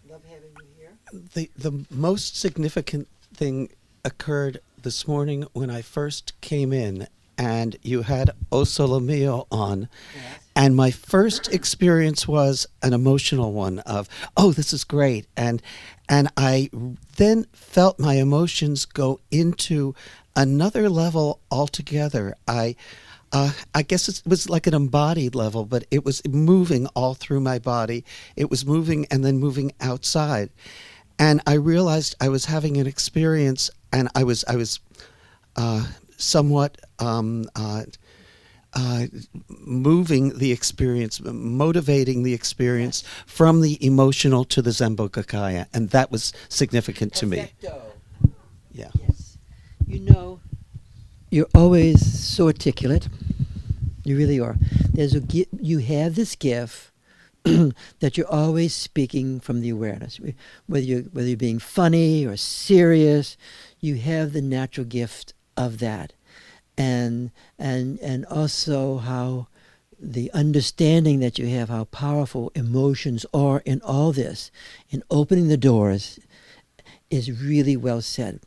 Love having you here. The most significant thing occurred this morning when I first came in, and you had O Sole Mio on, Yes. And my first experience was an emotional one of, oh, this is great. And I then felt my emotions go into another level altogether. I guess it was like an embodied level, but it was moving all through my body. It was moving and then moving outside. And I realized I was having an experience, and I was somewhat moving the experience, motivating the experience from the emotional to the Zembokakaya, and that was significant to me. Perfecto. Yeah. Yes. You know, you're always so articulate. You really are. You have this gift that you're always speaking from the awareness. Whether you're being funny or serious, you have the natural gift of that. And also how the understanding that you have, how powerful emotions are in all this, in opening the doors, is really well said.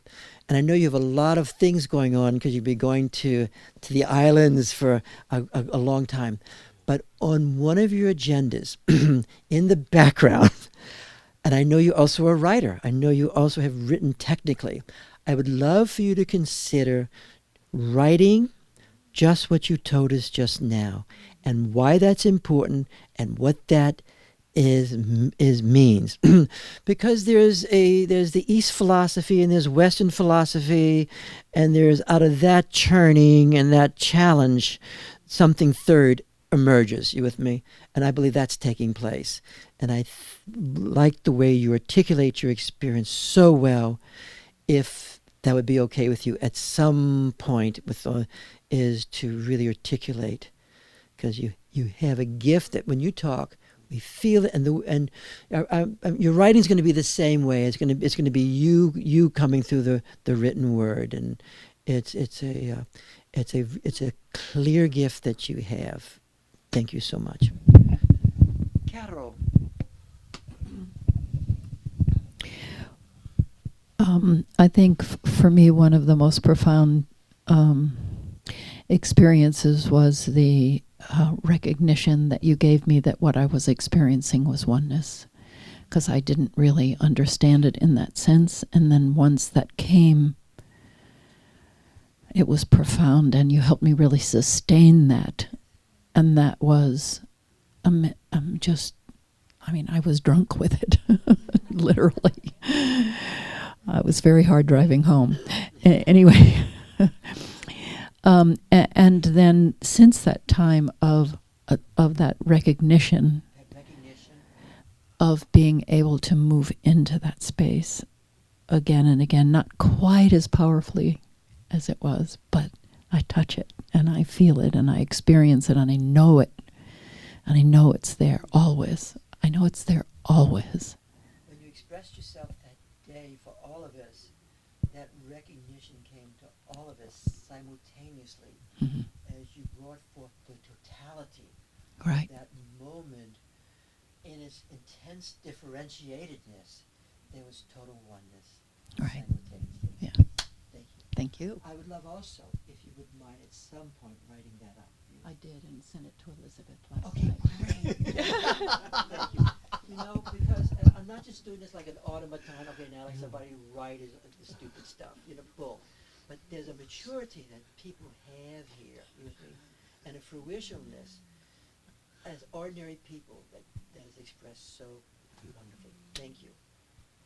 And I know you have a lot of things going on because you've been going to the islands for a long time. But on one of your agendas, in the background, and I know you're also a writer, I know you also have written technically, I would love for you to consider writing just what you told us just now, and why that's important, and what that is means. Because there's the East philosophy and there's Western philosophy, and there's, out of that churning and that challenge, something third emerges. You with me? And I believe that's taking place. And I like the way you articulate your experience so well. If that would be okay with you at some point, is to really articulate, because you have a gift that when you talk, we feel it, and your writing's going to be the same way. It's going to be you coming through the written word, and it's a clear gift that you have. Thank you so much, Carol. I think for me, one of the most profound experiences was the recognition that you gave me that what I was experiencing was oneness, because I didn't really understand it in that sense. And then once that came, it was profound, and you helped me really sustain that. And that was, I was drunk with it, literally. It was very hard driving home. Anyway. And then since that time of that recognition, of being able to move into that space again and again, not quite as powerfully as it was, but I touch it and I feel it and I experience it and I know it. And I know it's there always. I know it's there always. When you expressed yourself that day for all of us, that recognition came to all of us simultaneously, as you brought forth the totality Right. of that moment in its intense differentiatedness. There was total oneness Right. simultaneously. Yeah. Thank you. Thank you. I would love also, if you would mind at some point writing that up. I did, and sent it to Elizabeth last Okay, night. great. Thank you. You know, because I'm not just doing this like an automaton, okay, now like somebody write is the stupid stuff, bull. But there's a maturity that people have here, you with me, and a fruitionness as ordinary people that is expressed so wonderfully. Thank you.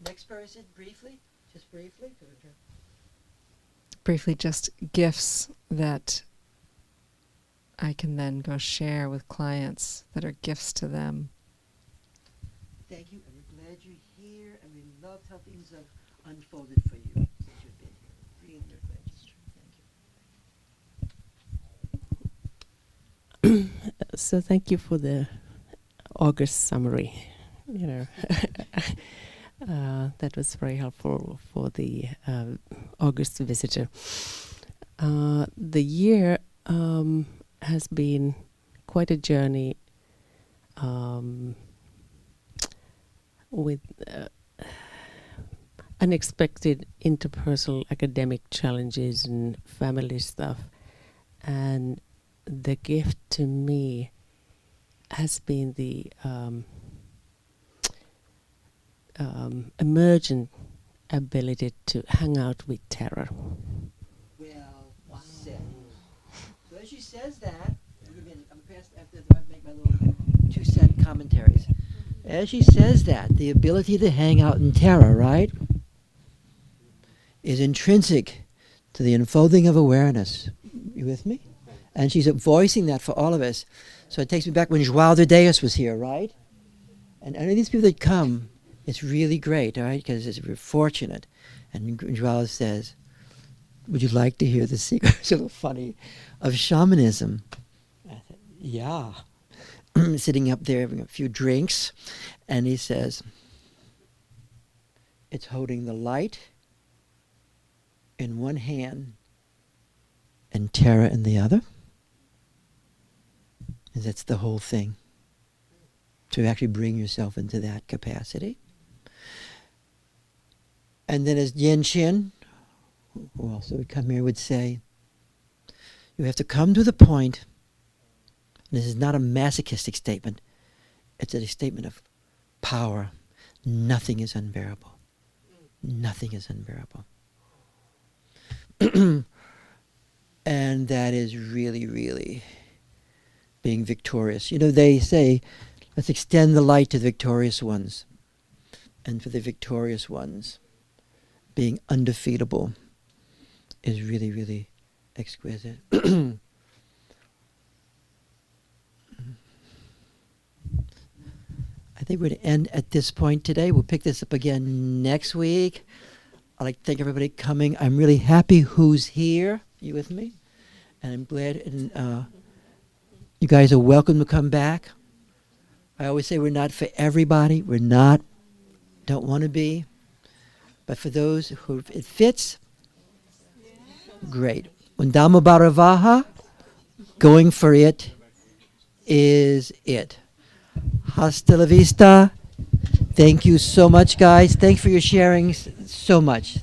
Next person, briefly, just briefly. Briefly, just gifts that I can then go share with clients that are gifts to them. Thank you, and we're glad you're here, and we loved how things have unfolded for you since you've been here. Really glad you're here. Thank you. So thank you for the August summary. That was very helpful for the August visitor. The year has been quite a journey with unexpected interpersonal academic challenges and family stuff. And the gift to me has been the emergent ability to hang out with terror. Well said. So as she says that, I'm past after I make my little 2-cent commentaries. As she says that, the ability to hang out in terror, right, is intrinsic to the unfolding of awareness. You with me? And she's voicing that for all of us. So it takes me back when Joao de Deus was here, right? And any of these people that come, it's really great, all right, because we're fortunate. And Joao says, would you like to hear the secret? It's a little funny, of shamanism. I said, yeah. Sitting up there having a few drinks, and he says, it's holding the light in one hand and terror in the other. And that's the whole thing. To actually bring yourself into that capacity. And then as Yen Chin, who also would come here, would say, you have to come to the point, and this is not a masochistic statement, it's a statement of power. Nothing is unbearable. Nothing is unbearable. And that is really, really being victorious. You know, they say, let's extend the light to the victorious ones. And for the victorious ones, being undefeatable is really, really exquisite. I think we're going to end at this point today. We'll pick this up again next week. I'd like to thank everybody coming. I'm really happy who's here. You with me? And I'm glad you guys are welcome to come back. I always say we're not for everybody. We're not. Don't want to be. But for those who it fits, great. Undama Bharavaha, going for it is it. Hasta la vista. Thank you so much, guys. Thanks for your sharing so much.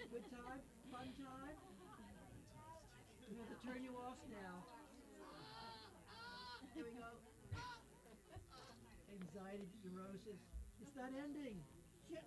Good time? Fun time? We have to turn you off now. Here we go. Anxiety, neurosis. It's not ending. Shit.